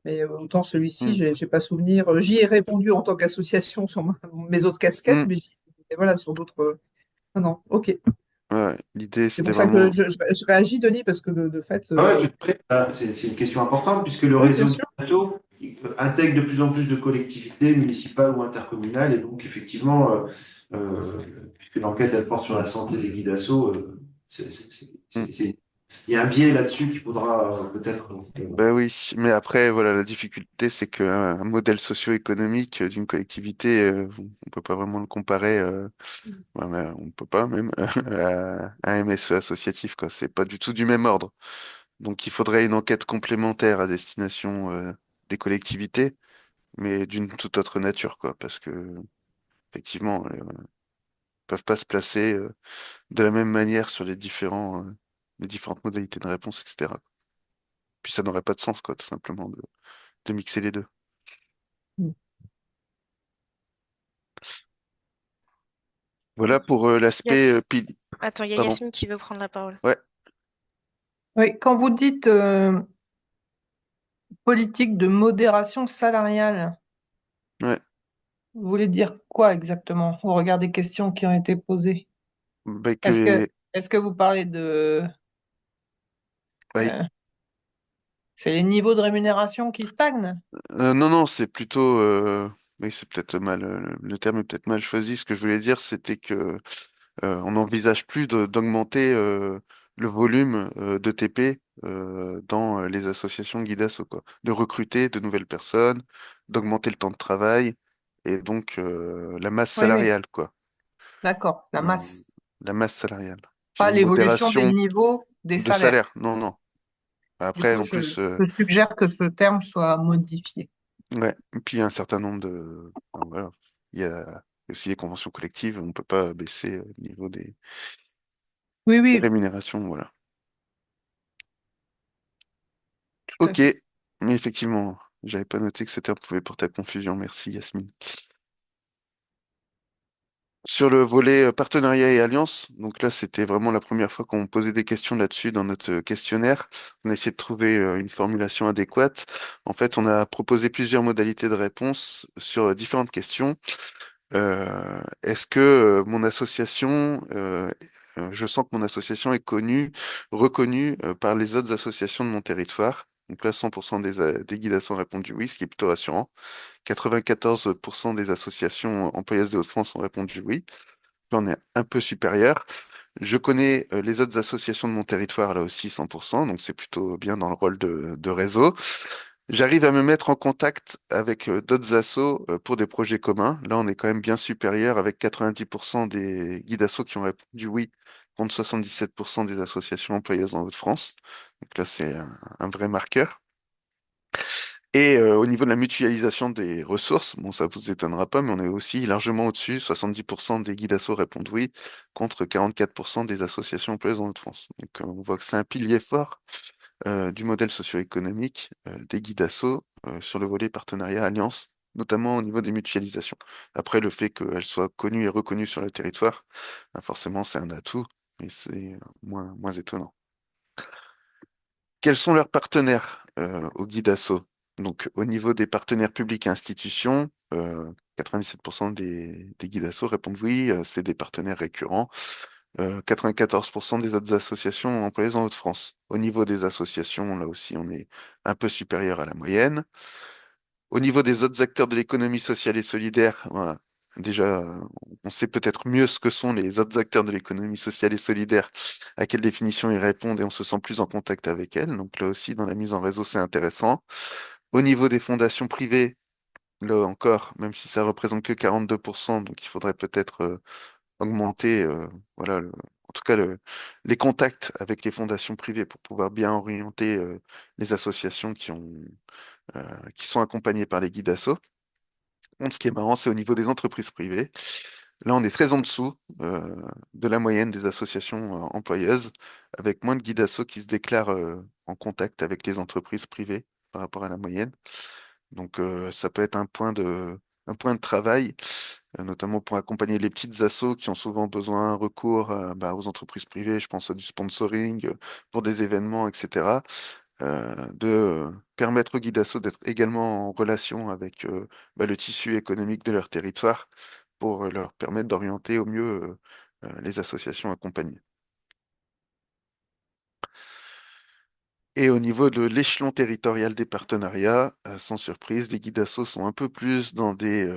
mais autant celui-ci, mm, j'ai pas souvenir. J'y ai répondu en tant qu'association sur mes autres casquettes, mm. mais et voilà, sur d'autres. Non, non, ok. Ouais, l'idée, C'est c'était pour ça que vraiment. je réagis, Denis, parce que de fait, Ah ouais, tout à fait. C'est une question importante puisque le oui, bien réseau sûr. d'assos intègre de plus en plus de collectivités municipales ou intercommunales et donc effectivement, puisque l'enquête elle porte sur la santé des guides assos, c'est Mm. c'est- il y a un biais là-dessus qu'il faudra peut-être. Ben oui, mais après, voilà, la difficulté, c'est qu'un modèle socio-économique d'une collectivité, on peut pas vraiment le comparer, ouais, mais on peut pas même, à un MSE associatif, quoi. C'est pas du tout du même ordre. Donc il faudrait une enquête complémentaire à destination, des collectivités, mais d'une toute autre nature, quoi, parce que, effectivement, peuvent pas se placer, de la même manière sur les différentes modalités de réponse, etc. Puis ça n'aurait pas de sens, quoi, tout simplement, de mixer les deux. Voilà pour l'aspect Yes. pili. Attends, il y a Pardon. Yasmine qui veut prendre la parole. Ouais, Oui, quand vous dites politique de modération salariale, ouais. vous voulez dire quoi exactement au regard des questions qui ont été posées? Bah, Est-ce que, que, est-ce que vous parlez de... bah, euh, c'est les niveaux de rémunération qui stagnent? non, non, c'est plutôt. Oui, c'est peut-être mal. Le terme est peut-être mal choisi. Ce que je voulais dire, c'était que on n'envisage plus d'augmenter le volume de TP dans les associations Guidasso, quoi. De recruter de nouvelles personnes, d'augmenter le temps de travail et donc la masse Oui, oui, salariale, quoi. d'accord, la Euh, masse. la masse salariale. Qu'il y Pas ait une l'évolution des modération niveaux des de salaires. salaire. Non, non. Du Après, coup, en plus, je suggère que ce terme soit modifié. ouais. Et puis, il y a un certain nombre de. Enfin, voilà. Il y a aussi les conventions collectives. On ne peut pas baisser le niveau Oui, des oui, rémunérations. Voilà. tout à Ok. fait. Mais effectivement, j'avais pas noté que ce terme pouvait porter à confusion. Merci, Yasmine. Sur le volet partenariat et alliance, donc là, c'était vraiment la première fois qu'on posait des questions là-dessus dans notre questionnaire. On a essayé de trouver une formulation adéquate. En fait, on a proposé plusieurs modalités de réponse sur différentes questions. Est-ce que mon association, je sens que mon association est connue, reconnue par les autres associations de mon territoire? Donc là, 100% des guides ont répondu oui, ce qui est plutôt rassurant. 94% des associations employeuses de Hauts-de-France ont répondu oui. Là, on est un peu supérieur. Je connais les autres associations de mon territoire, là aussi 100%, donc c'est plutôt bien dans le rôle de réseau. J'arrive à me mettre en contact avec d'autres assos pour des projets communs. Là, on est quand même bien supérieur avec 90% des guides assos qui ont répondu oui contre 77% des associations employeuses en Hauts-de-France. Donc là, c'est un vrai marqueur. Et au niveau de la mutualisation des ressources, bon, ça vous étonnera pas, mais on est aussi largement au-dessus. 70% des guides assos répondent oui contre 44% des associations employeuses en Hauts-de-France. Donc on voit que c'est un pilier fort du modèle socio-économique des guides assos sur le volet partenariat alliance, notamment au niveau des mutualisations. Après, le fait qu'elles soient connues et reconnues sur le territoire, ben forcément, c'est un atout, mais c'est moins étonnant. Quels sont leurs partenaires au guide asso? Donc, au niveau des partenaires publics et institutions, 97% des guides asso répondent oui, c'est des partenaires récurrents. 94% des autres associations employées en Hauts-de-France. Au niveau des associations, là aussi, on est un peu supérieur à la moyenne. Au niveau des autres acteurs de l'économie sociale et solidaire, voilà, déjà, on sait peut-être mieux ce que sont les autres acteurs de l'économie sociale et solidaire, à quelle définition ils répondent et on se sent plus en contact avec elles. Donc là aussi, dans la mise en réseau, c'est intéressant. Au niveau des fondations privées, là encore, même si ça représente que 42%, donc il faudrait peut-être augmenter, voilà, en tout cas les contacts avec les fondations privées pour pouvoir bien orienter les associations qui sont accompagnées par les guides assos. Bon, ce qui est marrant, c'est au niveau des entreprises privées. Là, on est très en dessous de la moyenne des associations employeuses, avec moins de guides assos qui se déclarent en contact avec les entreprises privées par rapport à la moyenne. Donc, ça peut être un point de travail, notamment pour accompagner les petites assos qui ont souvent besoin recours aux entreprises privées. Je pense à du sponsoring pour des événements, etc. De permettre aux guides assos d'être également en relation avec le tissu économique de leur territoire pour leur permettre d'orienter au mieux les associations accompagnées. Et au niveau de l'échelon territorial des partenariats, sans surprise, les guides assos sont un peu plus dans des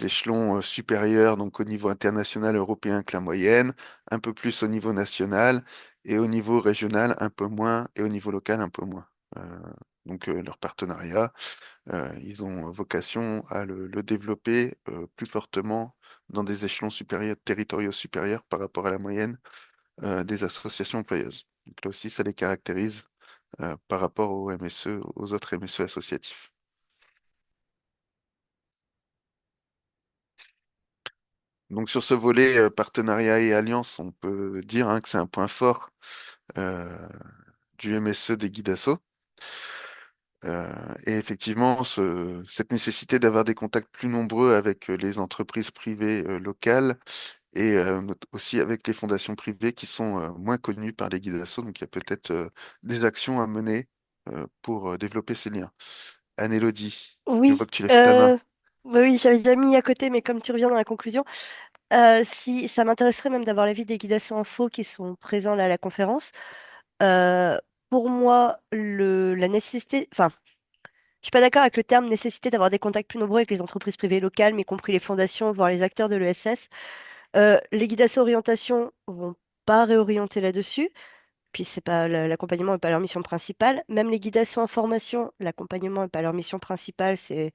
échelons supérieurs, donc au niveau international européen que la moyenne, un peu plus au niveau national, et au niveau régional un peu moins, et au niveau local un peu moins. Euh, leur partenariat, ils ont vocation à le développer plus fortement dans des échelons supérieurs, territoriaux supérieurs par rapport à la moyenne des associations employeuses. Donc là aussi, ça les caractérise par rapport aux MSE, aux autres MSE associatifs. Donc sur ce volet partenariat et alliance, on peut dire hein, que c'est un point fort euh, du MSE des Guidasso. Et effectivement, cette nécessité d'avoir des contacts plus nombreux avec les entreprises privées locales et aussi avec les fondations privées qui sont moins connues par les Guidasso. Donc il y a peut-être des actions à mener pour développer ces liens. Anne-Élodie, je vois Oui, que tu lèves ta main. bah oui, j'avais déjà mis à côté, mais comme tu reviens dans la conclusion, si ça m'intéresserait même d'avoir l'avis des guidations info qui sont présents là à la conférence. Euh, pour moi, la nécessité, enfin, je suis pas d'accord avec le terme nécessité d'avoir des contacts plus nombreux avec les entreprises privées locales, mais y compris les fondations, voire les acteurs de l'ESS. Les guidations orientation vont pas réorienter là-dessus. Puis c'est pas l'accompagnement n'est pas leur mission principale. Même les guidations en formation, l'accompagnement n'est pas leur mission principale. C'est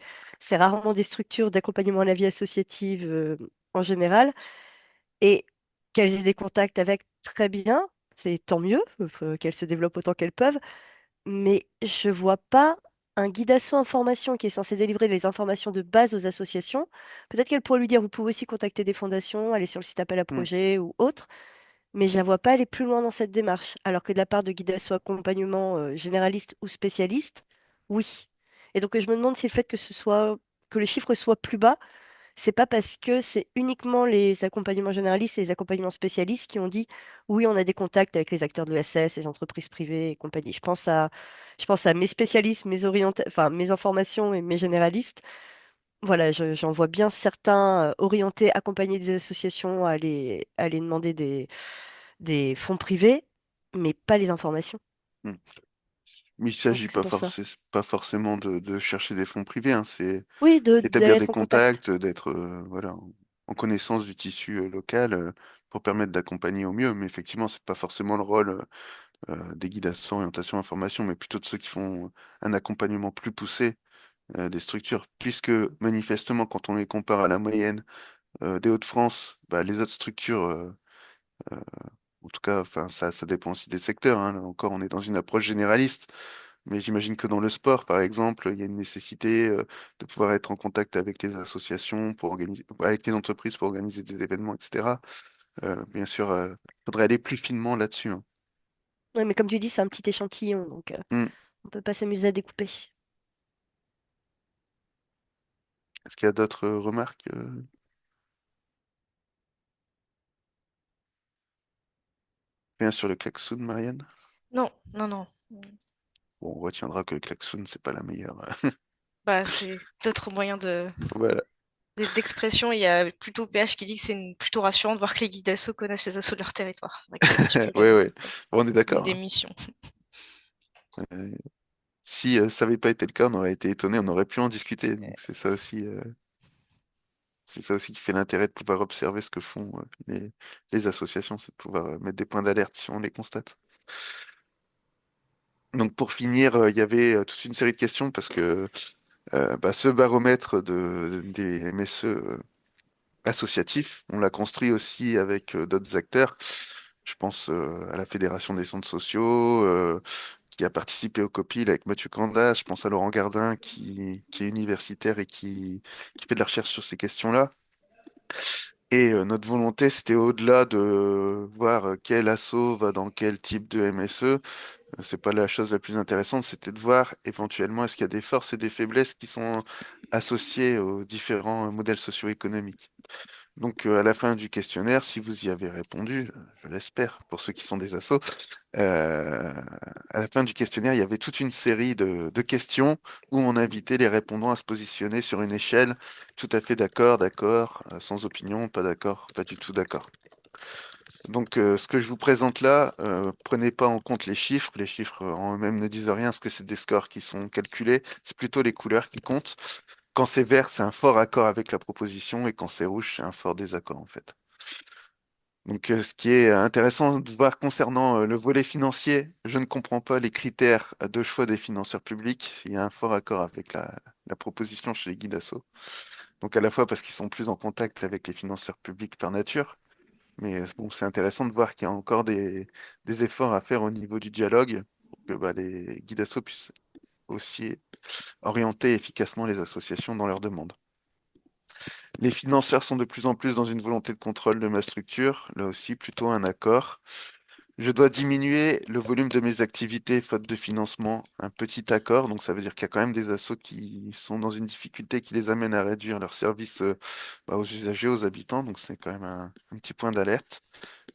rarement des structures d'accompagnement à la vie associative en général. Et qu'elles aient des contacts avec, très bien, c'est tant mieux, qu'elles se développent autant qu'elles peuvent. Mais je vois pas un guidation en formation qui est censé délivrer les informations de base aux associations. Peut-être qu'elle pourrait lui dire, vous pouvez aussi contacter des fondations, aller sur le site appel à Hmm. projet ou autre, mais je ne la vois pas aller plus loin dans cette démarche. Alors que de la part de guidation accompagnement généraliste ou spécialiste, oui. Et donc je me demande si le fait que les chiffres soient plus bas, c'est pas parce que c'est uniquement les accompagnements généralistes et les accompagnements spécialistes qui ont dit oui, on a des contacts avec les acteurs de l'ESS, les entreprises privées et compagnie. Je pense à mes spécialistes, enfin, mes informations et mes généralistes. Voilà, j'en vois bien certains orientés, accompagner des associations à aller demander des fonds privés, mais pas les informations. Hmm. Mais il Donc s'agit c'est pour ça. pas forcément de chercher des fonds privés, hein, c'est Oui, d'établir des d'être en contact. contacts, d'être voilà, en connaissance du tissu local pour permettre d'accompagner au mieux. Mais effectivement, c'est pas forcément le rôle des guides à orientation information, mais plutôt de ceux qui font un accompagnement plus poussé des structures. Puisque manifestement, quand on les compare à la moyenne des Hauts-de-France, bah, les autres structures, euh, en tout cas, enfin, ça dépend aussi des secteurs, hein. Là encore, on est dans une approche généraliste. Mais j'imagine que dans le sport, par exemple, il y a une nécessité de pouvoir être en contact avec les associations pour organiser, avec les entreprises pour organiser des événements, etc. Bien sûr, il faudrait aller plus finement là-dessus, hein. Ouais, mais comme tu dis, c'est un petit échantillon, donc Hmm. on peut pas s'amuser à découper. Est-ce qu'il y a d'autres remarques? Rien sur le klaxon, Marianne? Non, non, non. Bon, on retiendra que le klaxon, c'est pas la meilleure. Bah, c'est d'autres moyens Voilà. d'expression. Il y a plutôt PH qui dit que c'est plutôt rassurant de voir que les guides assos connaissent les assos de leur territoire. C'est vrai que c'est un petit peu Ouais, ouais. Bon, on est une d'accord, des hein. missions. Euh, Si ça n'avait pas été le cas, on aurait été étonné, on aurait pu en discuter. Donc c'est ça aussi qui fait l'intérêt de pouvoir observer ce que font les associations, c'est de pouvoir mettre des points d'alerte si on les constate. Donc pour finir, il y avait toute une série de questions parce que bah, ce baromètre des MSE associatifs, on l'a construit aussi avec d'autres acteurs. Je pense à la Fédération des centres sociaux, qui a participé au COPIL avec Mathieu Candas. Je pense à Laurent Gardin, qui est universitaire et qui fait de la recherche sur ces questions-là. Et notre volonté, c'était au-delà de voir quel asso va dans quel type de MSE. C'est pas la chose la plus intéressante, c'était de voir éventuellement est-ce qu'il y a des forces et des faiblesses qui sont associées aux différents modèles socio-économiques. Donc, à la fin du questionnaire, si vous y avez répondu, je l'espère, pour ceux qui sont des assos, euh, à la fin du questionnaire, il y avait toute une série de questions où on invitait les répondants à se positionner sur une échelle tout à fait d'accord, d'accord, sans opinion, pas d'accord, pas du tout d'accord. Donc, ce que je vous présente là, prenez pas en compte les chiffres. Les chiffres en eux-mêmes ne disent rien, parce que c'est des scores qui sont calculés. C'est plutôt les couleurs qui comptent. Quand c'est vert, c'est un fort accord avec la proposition, et quand c'est rouge, c'est un fort désaccord, en fait. Donc, ce qui est intéressant de voir concernant le volet financier, je ne comprends pas les critères de choix des financeurs publics. Il y a un fort accord avec la proposition chez les guides asso. Donc, à la fois parce qu'ils sont plus en contact avec les financeurs publics par nature, mais bon, c'est intéressant de voir qu'il y a encore des efforts à faire au niveau du dialogue pour que bah, les guides asso puissent aussi orienter efficacement les associations dans leurs demandes. Les financeurs sont de plus en plus dans une volonté de contrôle de ma structure, là aussi plutôt un accord. Je dois diminuer le volume de mes activités faute de financement, un petit accord, donc ça veut dire qu'il y a quand même des assos qui sont dans une difficulté qui les amène à réduire leurs services aux usagers, aux habitants, donc c'est quand même un petit point d'alerte.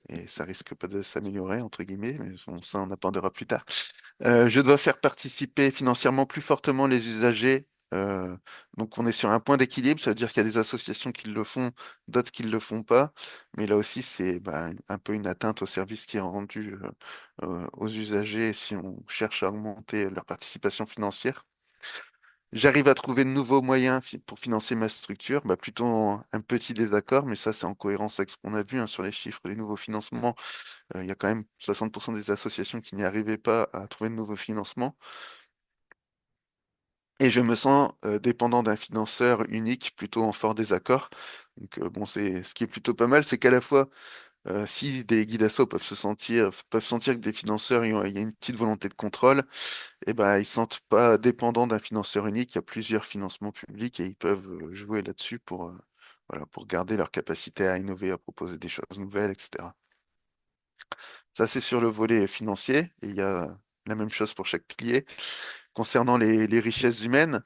Et ça risque pas de s'améliorer, entre guillemets, mais bon, ça on attendra plus tard. Je dois faire participer financièrement plus fortement les usagers. Donc on est sur un point d'équilibre, ça veut dire qu'il y a des associations qui le font, d'autres qui ne le font pas. Mais là aussi, c'est bah, un peu une atteinte au service qui est rendu aux usagers si on cherche à augmenter leur participation financière. J'arrive à trouver de nouveaux moyens pour financer ma structure, bah, plutôt un petit désaccord, mais ça c'est en cohérence avec ce qu'on a vu hein, sur les chiffres, les nouveaux financements. Il y a quand même 60% des associations qui n'y arrivaient pas à trouver de nouveaux financements. Et je me sens dépendant d'un financeur unique, plutôt en fort désaccord. Donc bon, c'est ce qui est plutôt pas mal, c'est qu'à la fois, si des guides asso peuvent sentir que des financeurs, il y a une petite volonté de contrôle, et ben ils se sentent pas dépendants d'un financeur unique. Il y a plusieurs financements publics et ils peuvent jouer là-dessus pour, voilà, pour garder leur capacité à innover, à proposer des choses nouvelles, etc. Ça, c'est sur le volet financier. Et il y a la même chose pour chaque pilier. Concernant les richesses humaines,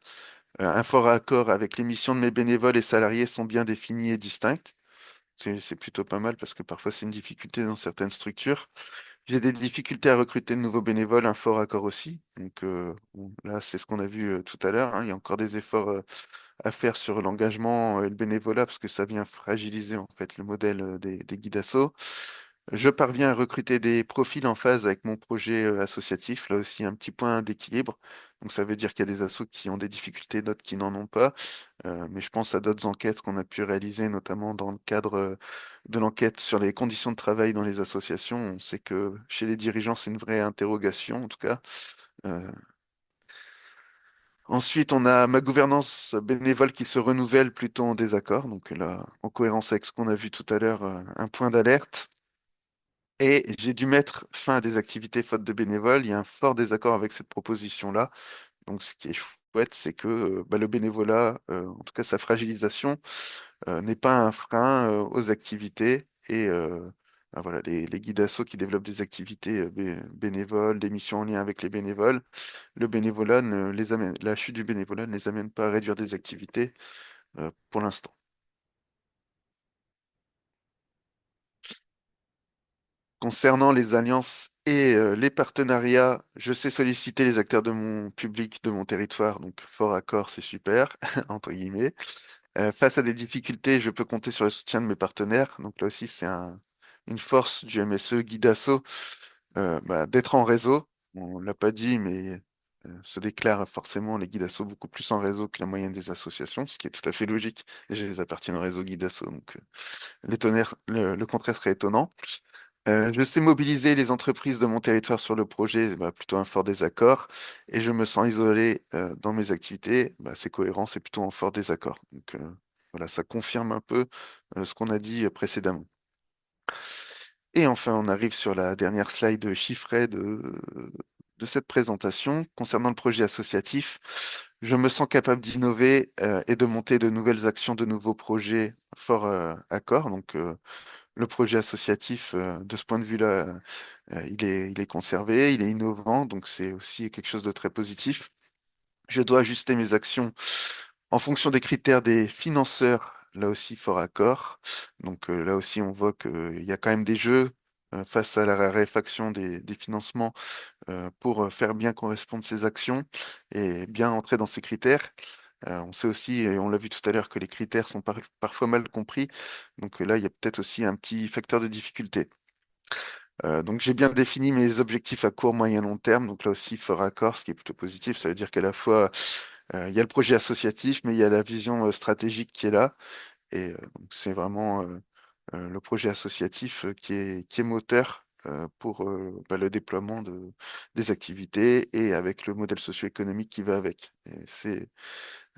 un fort accord avec les missions de mes bénévoles et salariés sont bien définies et distinctes. C'est plutôt pas mal parce que parfois c'est une difficulté dans certaines structures. J'ai des difficultés à recruter de nouveaux bénévoles, un fort accord aussi. Donc bon, là, c'est ce qu'on a vu tout à l'heure, hein. Il y a encore des efforts à faire sur l'engagement et le bénévolat parce que ça vient fragiliser en fait le modèle des guides asso. Je parviens à recruter des profils en phase avec mon projet associatif. Là aussi, un petit point d'équilibre. Donc, ça veut dire qu'il y a des assos qui ont des difficultés, d'autres qui n'en ont pas. Mais je pense à d'autres enquêtes qu'on a pu réaliser, notamment dans le cadre de l'enquête sur les conditions de travail dans les associations. On sait que chez les dirigeants, c'est une vraie interrogation, en tout cas. Euh, Ensuite, on a ma gouvernance bénévole qui se renouvelle plutôt en désaccord. Donc là, en cohérence avec ce qu'on a vu tout à l'heure, un point d'alerte. Et j'ai dû mettre fin à des activités faute de bénévoles. Il y a un fort désaccord avec cette proposition-là. Donc, ce qui est chouette, c'est que bah, le bénévolat, en tout cas sa fragilisation, n'est pas un frein aux activités. Et bah, voilà, les guides assos qui développent des activités bénévoles, des missions en lien avec les bénévoles, le bénévolat ne les amène, la chute du bénévolat ne les amène pas à réduire des activités pour l'instant. Concernant les alliances et les partenariats, je sais solliciter les acteurs de mon public, de mon territoire, donc fort accord, c'est super, entre guillemets. Face à des difficultés, je peux compter sur le soutien de mes partenaires. Donc là aussi, c'est une force du MSE, Guidasso, bah, d'être en réseau. On l'a pas dit, mais se déclarent forcément les Guidasso beaucoup plus en réseau que la moyenne des associations, ce qui est tout à fait logique. Et je les appartiens au réseau Guidasso, donc le contraire serait étonnant. Je sais mobiliser les entreprises de mon territoire sur le projet, bah, plutôt un fort désaccord, et je me sens isolé dans mes activités, bah, c'est cohérent, c'est plutôt un fort désaccord. Donc voilà, ça confirme un peu ce qu'on a dit précédemment. Et enfin, on arrive sur la dernière slide chiffrée de cette présentation. Concernant le projet associatif, je me sens capable d'innover et de monter de nouvelles actions, de nouveaux projets fort accord. Donc le projet associatif, de ce point de vue-là, il est conservé, il est innovant, donc c'est aussi quelque chose de très positif. Je dois ajuster mes actions en fonction des critères des financeurs, là aussi fort accord. Donc là aussi, on voit qu'il y a quand même des jeux face à la raréfaction des financements pour faire bien correspondre ces actions et bien entrer dans ces critères. On sait aussi, et on l'a vu tout à l'heure, que les critères sont parfois mal compris. Donc là, il y a peut-être aussi un petit facteur de difficulté. Donc j'ai bien défini mes objectifs à court, moyen, long terme. Donc là aussi, fort accord, ce qui est plutôt positif. Ça veut dire qu'à la fois, il y a le projet associatif, mais il y a la vision stratégique qui est là. Et donc c'est vraiment le projet associatif qui est moteur pour le déploiement des activités et avec le modèle socio-économique qui va avec. Et c'est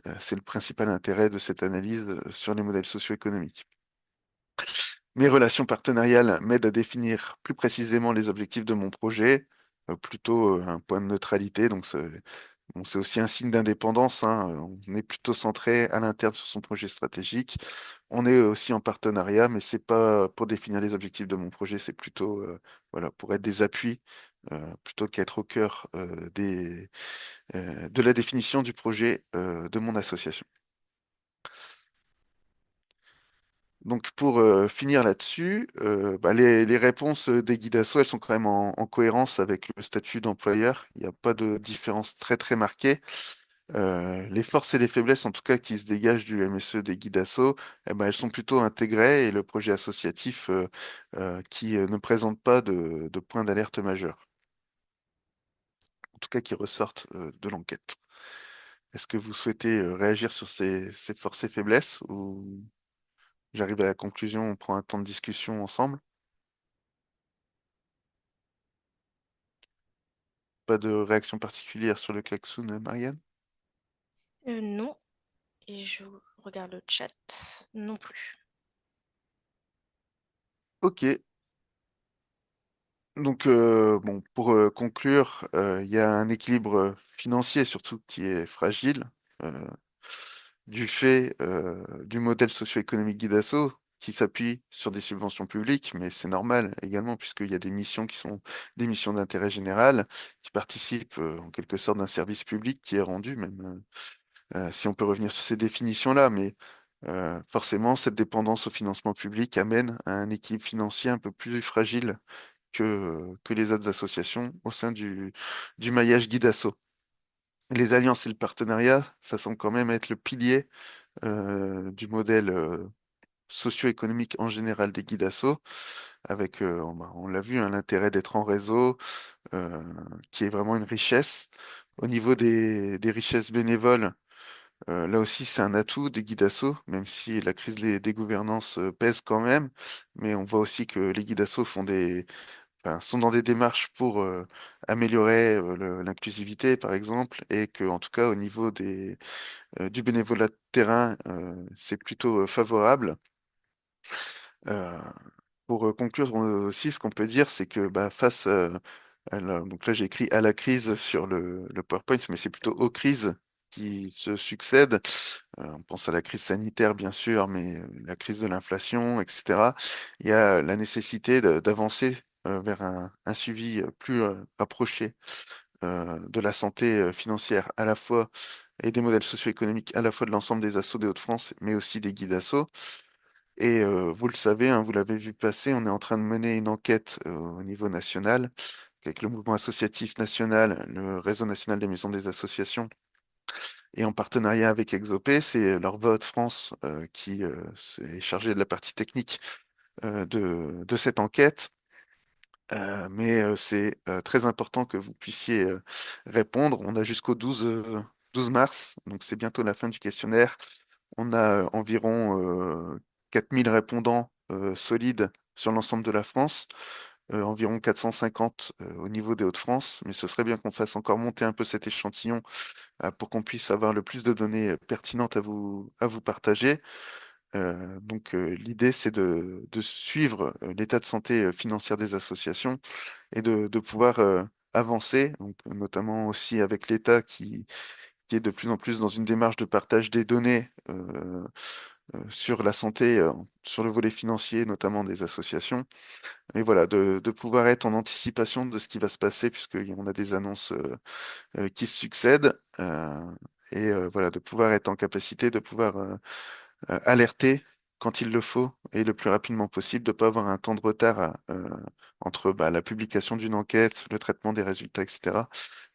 le principal intérêt de cette analyse sur les modèles socio-économiques. Mes relations partenariales m'aident à définir plus précisément les objectifs de mon projet, plutôt un point de neutralité, donc bon, c'est aussi un signe d'indépendance, hein. On est plutôt centré à l'interne sur son projet stratégique. On est aussi en partenariat, mais c'est pas pour définir les objectifs de mon projet, c'est plutôt voilà, pour être des appuis plutôt qu'être au cœur de la définition du projet de mon association. Donc pour finir là-dessus, les réponses des guides asso, elles sont quand même en cohérence avec le statut d'employeur. Il n'y a pas de différence très très marquée. Les forces et les faiblesses, en tout cas, qui se dégagent du MSE des guides asso, eh ben, elles sont plutôt intégrées et le projet associatif qui ne présente pas de points d'alerte majeurs, en tout cas qui ressortent de l'enquête. Est-ce que vous souhaitez réagir sur ces forces et faiblesses ou j'arrive à la conclusion, on prend un temps de discussion ensemble? Pas de réaction particulière sur le klaxon, Marianne? Non. Et je regarde le chat non plus. Ok. Donc, bon, pour conclure, il y a un équilibre financier surtout qui est fragile euh, du fait du modèle socio-économique d'Idaso qui s'appuie sur des subventions publiques, mais c'est normal également puisqu'il y a des missions qui sont des missions d'intérêt général qui participent en quelque sorte d'un service public qui est rendu, même si on peut revenir sur ces définitions-là, mais forcément, cette dépendance au financement public amène à un équilibre financier un peu plus fragile que les autres associations au sein du maillage Guidasso. Les alliances et le partenariat, ça semble quand même être le pilier du modèle socio-économique en général des Guidasso, avec, on l'a vu, hein, l'intérêt d'être en réseau, euh, qui est vraiment une richesse. Au niveau des richesses bénévoles, là aussi, c'est un atout des guides assos, même si la crise des gouvernances pèse quand même. Mais on voit aussi que les guides assos sont dans des démarches pour améliorer l'inclusivité, par exemple, et que, en tout cas, au niveau du bénévolat de terrain, c'est plutôt favorable. Euh, pour conclure aussi, ce qu'on peut dire, c'est que face donc là j'ai écrit à la crise sur le PowerPoint, mais c'est plutôt aux crises qui se succèdent. On pense à la crise sanitaire, bien sûr, mais la crise de l'inflation, etc. Il y a la nécessité d'avancer vers un suivi plus rapproché de la santé financière à la fois et des modèles socio-économiques à la fois de l'ensemble des assos des Hauts-de-France, mais aussi des guides assos. Et vous le savez, hein, vous l'avez vu passer, on est en train de mener une enquête au niveau national avec le mouvement associatif national, le réseau national des maisons des associations, et en partenariat avec Exopé, c'est leur vote France qui est chargé de la partie technique de cette enquête. Mais c'est très important que vous puissiez répondre. On a jusqu'au 12 mars, donc c'est bientôt la fin du questionnaire. On a environ 4000 répondants solides sur l'ensemble de la France, environ 450 au niveau des Hauts-de-France, mais ce serait bien qu'on fasse encore monter un peu cet échantillon pour qu'on puisse avoir le plus de données pertinentes à vous partager. L'idée, c'est de suivre l'état de santé financière des associations et de pouvoir avancer, donc, notamment aussi avec l'État qui est de plus en plus dans une démarche de partage des données sur la santé, sur le volet financier, notamment des associations. Et voilà, de pouvoir être en anticipation de ce qui va se passer, puisqu'on a des annonces qui se succèdent, voilà, de pouvoir être en capacité de pouvoir alerter quand il le faut et le plus rapidement possible, de ne pas avoir un temps de retard entre la publication d'une enquête, le traitement des résultats, etc.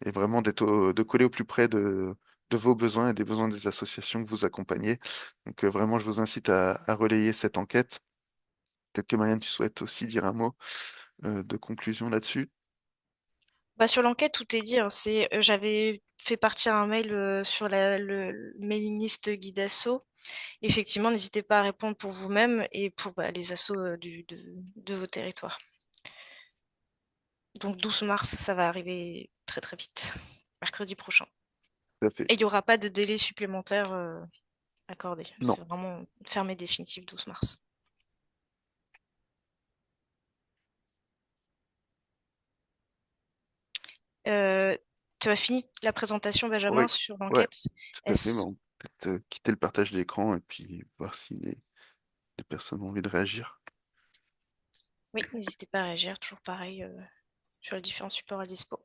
Et vraiment de coller au plus près de vos besoins et des besoins des associations que vous accompagnez. Donc vraiment, je vous incite à relayer cette enquête. Peut-être que Marianne, tu souhaites aussi dire un mot de conclusion là-dessus. Bah, sur l'enquête, tout est dit, hein. J'avais fait partir un mail sur le mailing list Guidasso. Effectivement, n'hésitez pas à répondre pour vous-même et pour les assos de vos territoires. Donc 12 mars, ça va arriver très très vite, mercredi prochain. Tout à fait. Et il n'y aura pas de délai supplémentaire accordé. Non. C'est vraiment fermé définitif 12 mars. Tu as fini la présentation, Benjamin, Oui, sur ouais, l'enquête. tout à fait. Bah, on peut peut-être quitter le partage d'écran et puis voir si les personnes ont envie de réagir. Oui, n'hésitez pas à réagir, toujours pareil, sur les différents supports à dispo.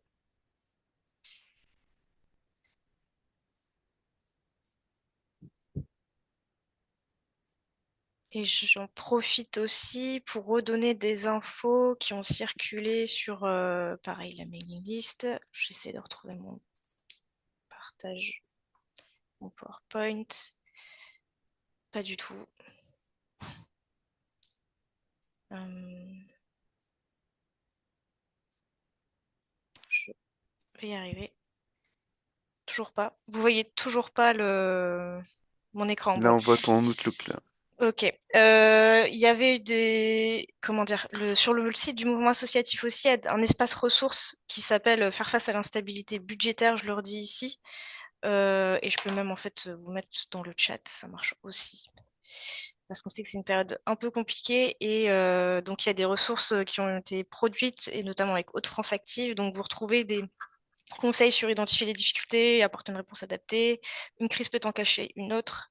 Et j'en profite aussi pour redonner des infos qui ont circulé sur, pareil, la mailing list. J'essaie de retrouver mon partage, mon PowerPoint. Pas du tout. Je vais y arriver. Toujours pas. Vous voyez toujours pas mon écran en Là, blanc. on voit ton Outlook, là. Ok. Il y avait comment dire, sur le site du mouvement associatif aussi, il y a un espace ressources qui s'appelle Faire face à l'instabilité budgétaire, je le redis ici. Et je peux même en fait vous mettre dans le chat, ça marche aussi. Parce qu'on sait que c'est une période un peu compliquée et donc il y a des ressources qui ont été produites et notamment avec Hauts-de-France Active. Donc vous retrouvez des conseils sur identifier les difficultés et apporter une réponse adaptée. Une crise peut en cacher une autre.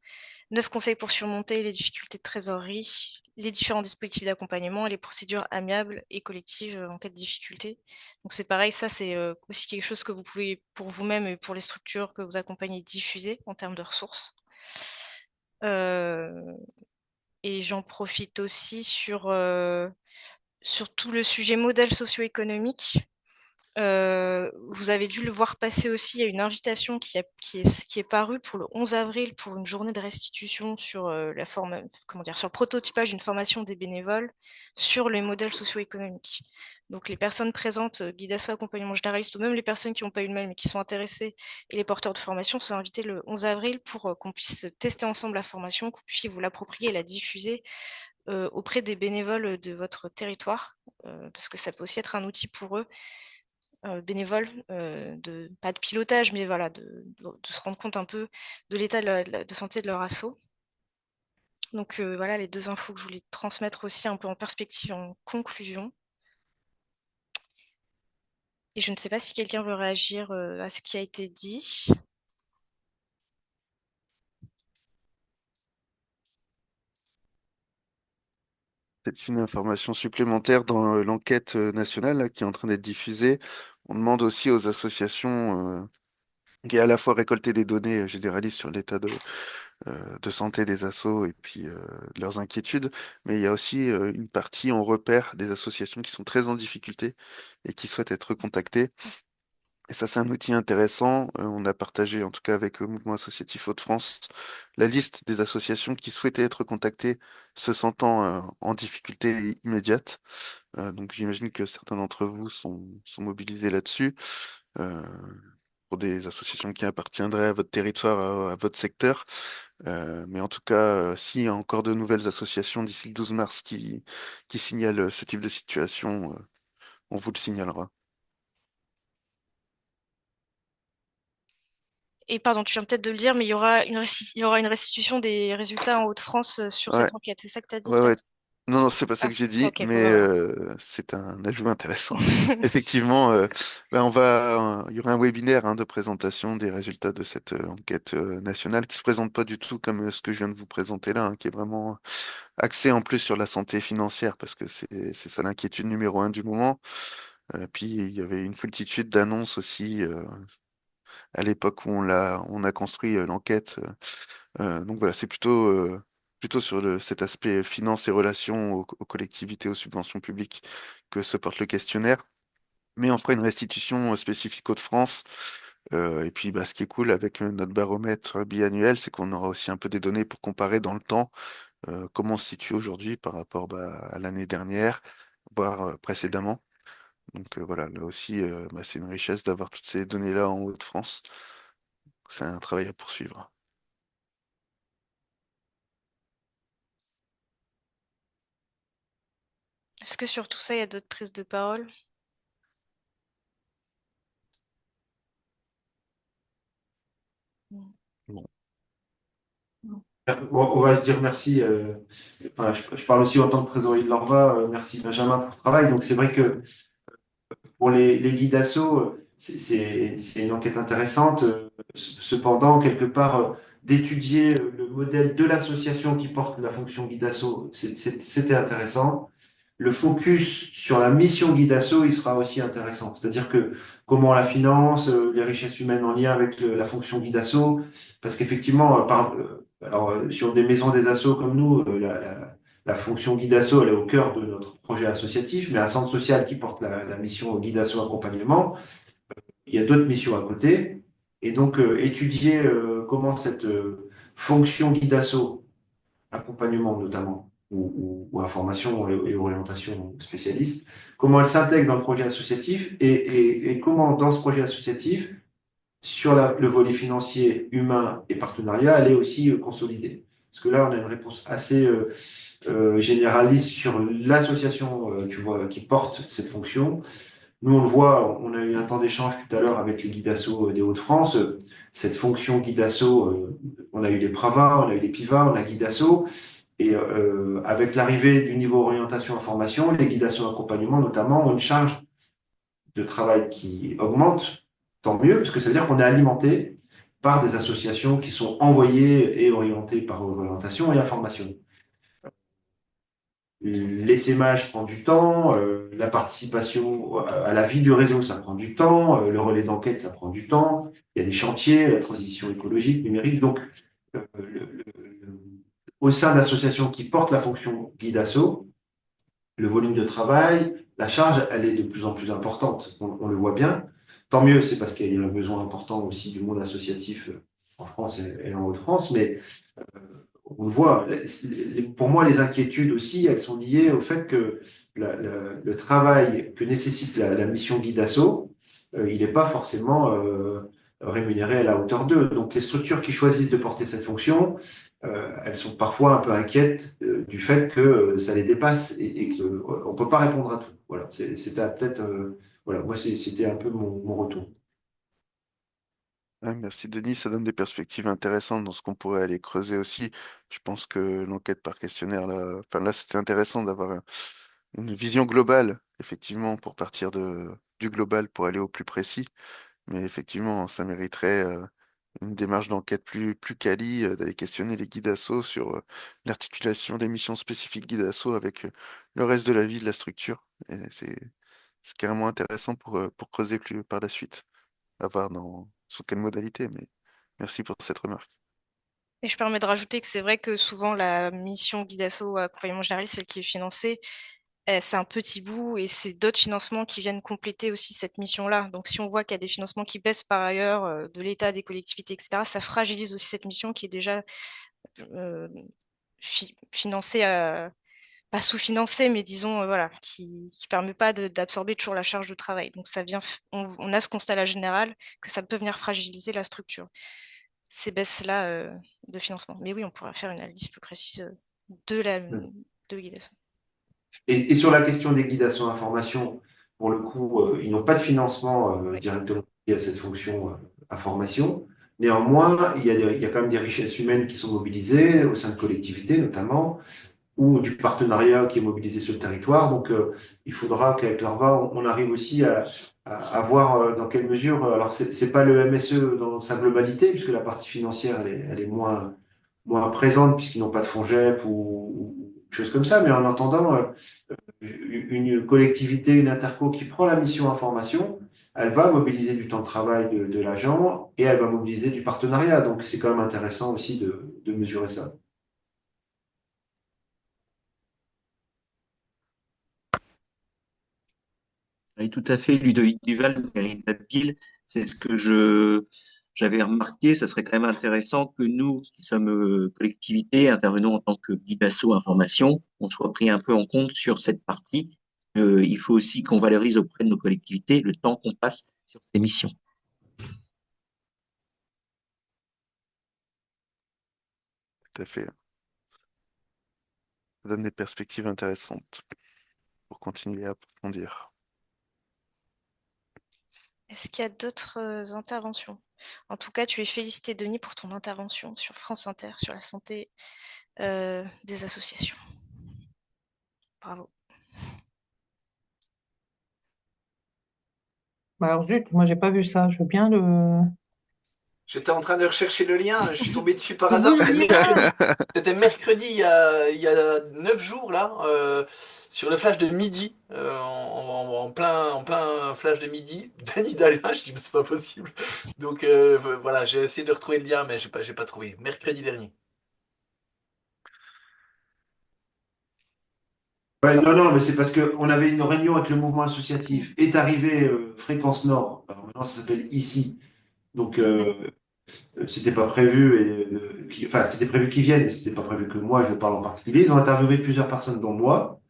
9 conseils pour surmonter les difficultés de trésorerie, les différents dispositifs d'accompagnement et les procédures amiables et collectives en cas de difficulté. Donc c'est pareil, ça c'est aussi quelque chose que vous pouvez pour vous-même et pour les structures que vous accompagnez diffuser en termes de ressources. Et j'en profite aussi sur tout le sujet modèle socio-économique. Vous avez dû le voir passer aussi, il y a une invitation qui est parue pour le 11 avril pour une journée de restitution sur comment dire, sur le prototypage d'une formation des bénévoles sur les modèles socio-économiques. Donc les personnes présentes, guide asso, accompagnement généraliste, ou même les personnes qui n'ont pas eu le mail mais qui sont intéressées et les porteurs de formation sont invités le 11 avril pour qu'on puisse tester ensemble la formation, que vous puissiez vous l'approprier et la diffuser auprès des bénévoles de votre territoire, parce que ça peut aussi être un outil pour eux bénévoles, pas de pilotage, mais voilà, de se rendre compte un peu de l'état de santé de leur asso. Donc voilà les deux infos que je voulais transmettre aussi un peu en perspective, en conclusion. Et je ne sais pas si quelqu'un veut réagir à ce qui a été dit. Peut-être une information supplémentaire dans l'enquête nationale là, qui est en train d'être diffusée. On demande aussi aux associations qui à la fois récolter des données généralistes sur l'état de santé des assos et puis de leurs inquiétudes, mais il y a aussi une partie, on repère des associations qui sont très en difficulté et qui souhaitent être contactées. Et ça, c'est un outil intéressant. On a partagé, en tout cas avec le Mouvement associatif Hauts-de-France, la liste des associations qui souhaitaient être contactées se sentant en difficulté immédiate. Donc j'imagine que certains d'entre vous sont mobilisés là-dessus. euh, pour des associations qui appartiendraient à votre territoire, à votre secteur. Mais en tout cas, s'il y a encore de nouvelles associations d'ici le 12 mars qui signalent ce type de situation, on vous le signalera. Et pardon, tu viens peut-être de le dire, mais il y aura une restitution des résultats en Hauts-de-France sur Ouais, cette enquête. C'est ça que tu as dit, ouais, ouais. peut-être? Non, non, c'est pas ça Ah, que j'ai dit, ok, bon, mais bah voilà. c'est un ajout intéressant. Effectivement, ben il y aura un webinaire de présentation des résultats de cette enquête nationale qui se présente pas du tout comme ce que je viens de vous présenter là, qui est vraiment axé en plus sur la santé financière parce que c'est ça l'inquiétude numéro un du moment. Puis il y avait une foultitude d'annonces aussi à l'époque où on a construit l'enquête. Donc voilà, c'est plutôt sur cet aspect finance et relations aux collectivités, aux subventions publiques que se porte le questionnaire. Mais on fera une restitution spécifique Hauts-de-France. Et puis, bah, ce qui est cool avec notre baromètre biannuel, c'est qu'on aura aussi un peu des données pour comparer dans le temps comment on se situe aujourd'hui par rapport à l'année dernière, voire précédemment. Donc voilà, là aussi, bah, c'est une richesse d'avoir toutes ces données-là en Hauts-de-France. C'est un travail à poursuivre. Est-ce que sur tout ça, il y a d'autres prises de parole? Bon. Bon, on va dire merci. Enfin, je parle aussi en tant que trésorier de l'Orva. Merci Benjamin pour ce travail. Donc c'est vrai que pour les guides d'assaut, c'est une enquête intéressante. Cependant, quelque part, d'étudier le modèle de l'association qui porte la fonction guide d'assaut, c'était intéressant. Le focus sur la mission guide asso, il sera aussi intéressant. C'est-à-dire que comment on la finance, les richesses humaines en lien avec la fonction guide asso, parce qu'effectivement, sur des maisons des assos comme nous, la fonction guide asso, elle est au cœur de notre projet associatif, mais un centre social qui porte la mission guide asso accompagnement, il y a d'autres missions à côté. Et donc, étudier comment cette fonction guide asso accompagnement notamment, ou information et orientation spécialiste, comment elle s'intègre dans le projet associatif et comment dans ce projet associatif, sur le volet financier, humain et partenariat, elle est aussi consolidée. Parce que là, on a une réponse assez généraliste sur l'association, tu vois, qui porte cette fonction. Nous, on le voit, on a eu un temps d'échange tout à l'heure avec les guides asso des Hauts-de-France. Cette fonction guide asso, on a eu les Prava, on a eu les PIVA, on a guide asso. Et avec l'arrivée du niveau orientation-information, les guides d'action accompagnement notamment ont une charge de travail qui augmente, tant mieux, parce que ça veut dire qu'on est alimenté par des associations qui sont envoyées et orientées par orientation et information. L'essaimage prend du temps, la participation à la vie du réseau, ça prend du temps, le relais d'enquête, ça prend du temps, il y a des chantiers, la transition écologique, numérique, donc au sein d'associations qui portent la fonction guide asso, le volume de travail, la charge, elle est de plus en plus importante. On le voit bien. Tant mieux, c'est parce qu'il y a un besoin important aussi du monde associatif en France et en Haute-France, mais on le voit. Pour moi, les inquiétudes aussi, elles sont liées au fait que le travail que nécessite la mission guide asso, il n'est pas forcément rémunéré à la hauteur d'eux. Donc, les structures qui choisissent de porter cette fonction, elles sont parfois un peu inquiètes du fait que ça les dépasse et qu'on ne peut pas répondre à tout. Voilà, c'était peut-être, voilà, moi, c'était un peu mon retour. Ouais, merci Denis, ça donne des perspectives intéressantes dans ce qu'on pourrait aller creuser aussi. Je pense que l'enquête par questionnaire, là, enfin là, c'était intéressant d'avoir une vision globale, effectivement, pour partir du global pour aller au plus précis. Mais effectivement, ça mériterait une démarche d'enquête plus quali, d'aller questionner les guides assos sur l'articulation des missions spécifiques guides assos avec le reste de la vie de la structure. Et c'est carrément intéressant pour creuser plus par la suite, à voir sous quelle modalité, mais merci pour cette remarque. Et je permets de rajouter que c'est vrai que souvent la mission guide asso accompagnement généraliste, celle qui est financée, c'est un petit bout et c'est d'autres financements qui viennent compléter aussi cette mission-là. Donc si on voit qu'il y a des financements qui baissent par ailleurs de l'État, des collectivités, etc., ça fragilise aussi cette mission qui est déjà euh, financée, pas sous-financée, mais disons, voilà, qui permet pas d'absorber toujours la charge de travail. Donc ça vient, on a ce constat-là général que ça peut venir fragiliser la structure, ces baisses-là de financement. Mais oui, on pourra faire une analyse plus précise de la de Guidez. Et sur la question des guidations information, pour le coup, ils n'ont pas de financement Oui. directement lié à cette fonction information. Néanmoins, il y a quand même des richesses humaines qui sont mobilisées au sein de collectivités notamment, ou du partenariat qui est mobilisé sur le territoire. Donc, il faudra qu'avec l'ARVA, on arrive aussi à voir dans quelle mesure. Alors, c'est pas le MSE dans sa globalité, puisque la partie financière, elle est moins présente, puisqu'ils n'ont pas de fonds GEP ou choses comme ça. Mais en entendant, une collectivité, une interco qui prend la mission information, elle va mobiliser du temps de travail de l'agent et elle va mobiliser du partenariat. Donc, c'est quand même intéressant aussi de mesurer ça. Oui, tout à fait, Ludovic Duval, mairie d'Abbeville, c'est ce que j'avais remarqué. Ça serait quand même intéressant que nous, qui sommes collectivités, intervenons en tant que guide asso information, on soit pris un peu en compte sur cette partie. Il faut aussi qu'on valorise auprès de nos collectivités le temps qu'on passe sur ces missions. Tout à fait. Ça donne des perspectives intéressantes. pour continuer à approfondir. Est-ce qu'il y a d'autres interventions? En tout cas, tu es félicité, Denis, pour ton intervention sur France Inter, sur la santé des associations. Bravo. Bah alors zut, moi j'ai pas vu ça. Je veux bien le. J'étais en train de rechercher le lien, je suis tombé dessus par Je veux hasard, le c'était mercredi. lien. C'était mercredi il y a 9 jours là, sur le flash de midi, en plein flash de midi, Denis Dalien, je dis mais c'est pas possible. Donc voilà, j'ai essayé de retrouver le lien, mais j'ai pas trouvé. Mercredi dernier. Ouais, non, non, mais c'est parce qu'on avait une réunion avec le mouvement associatif. Est arrivé Fréquence Nord. Alors maintenant, ça s'appelle Ici. Donc, c'était pas prévu. Enfin, c'était prévu qu'ils viennent, mais c'était pas prévu que moi, je parle en particulier. Ils ont interviewé plusieurs personnes, dont moi.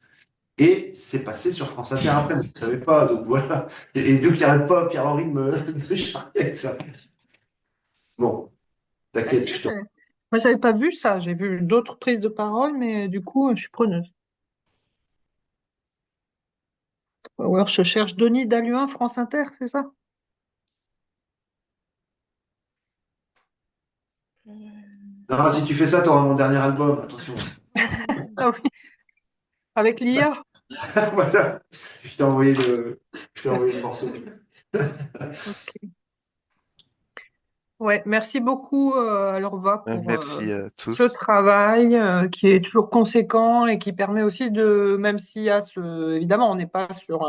Et c'est passé sur France Inter après, mais je ne savais pas. Donc voilà. Et donc, il n'arrête pas, Pierre-Henri, de charrier avec ça. Bon, Ah t'inquiète, si, moi j'avais pas vu ça. J'ai vu d'autres prises de parole, mais du coup, je suis preneuse. Ou alors je cherche Denis Dalluin, France Inter, c'est ça? Non, si tu fais ça, tu auras mon dernier album. Attention. Ah oui, avec l'IA. Voilà. Je t'ai envoyé le morceau. Ok. Ouais, merci beaucoup, Laura, pour Merci à ce tous. travail qui est toujours conséquent et qui permet aussi de, même s'il y a évidemment, on n'est pas sur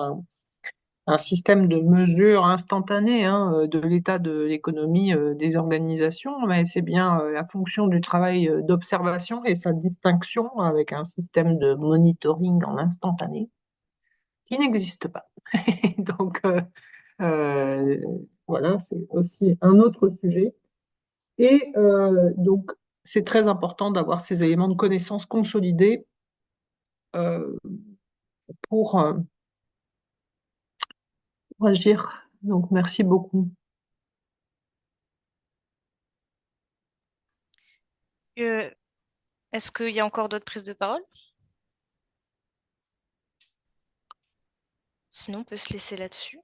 un système de mesure instantané hein, de l'état de l'économie des organisations, mais c'est bien la fonction du travail d'observation et sa distinction avec un système de monitoring en instantané qui n'existe pas. Donc, euh, voilà, c'est aussi un autre sujet. Et donc, c'est très important d'avoir ces éléments de connaissance consolidés euh, pour, euh, pour agir. Donc, merci beaucoup. Euh, Est-ce qu'il y a encore d'autres prises de parole? Sinon, on peut se laisser là-dessus.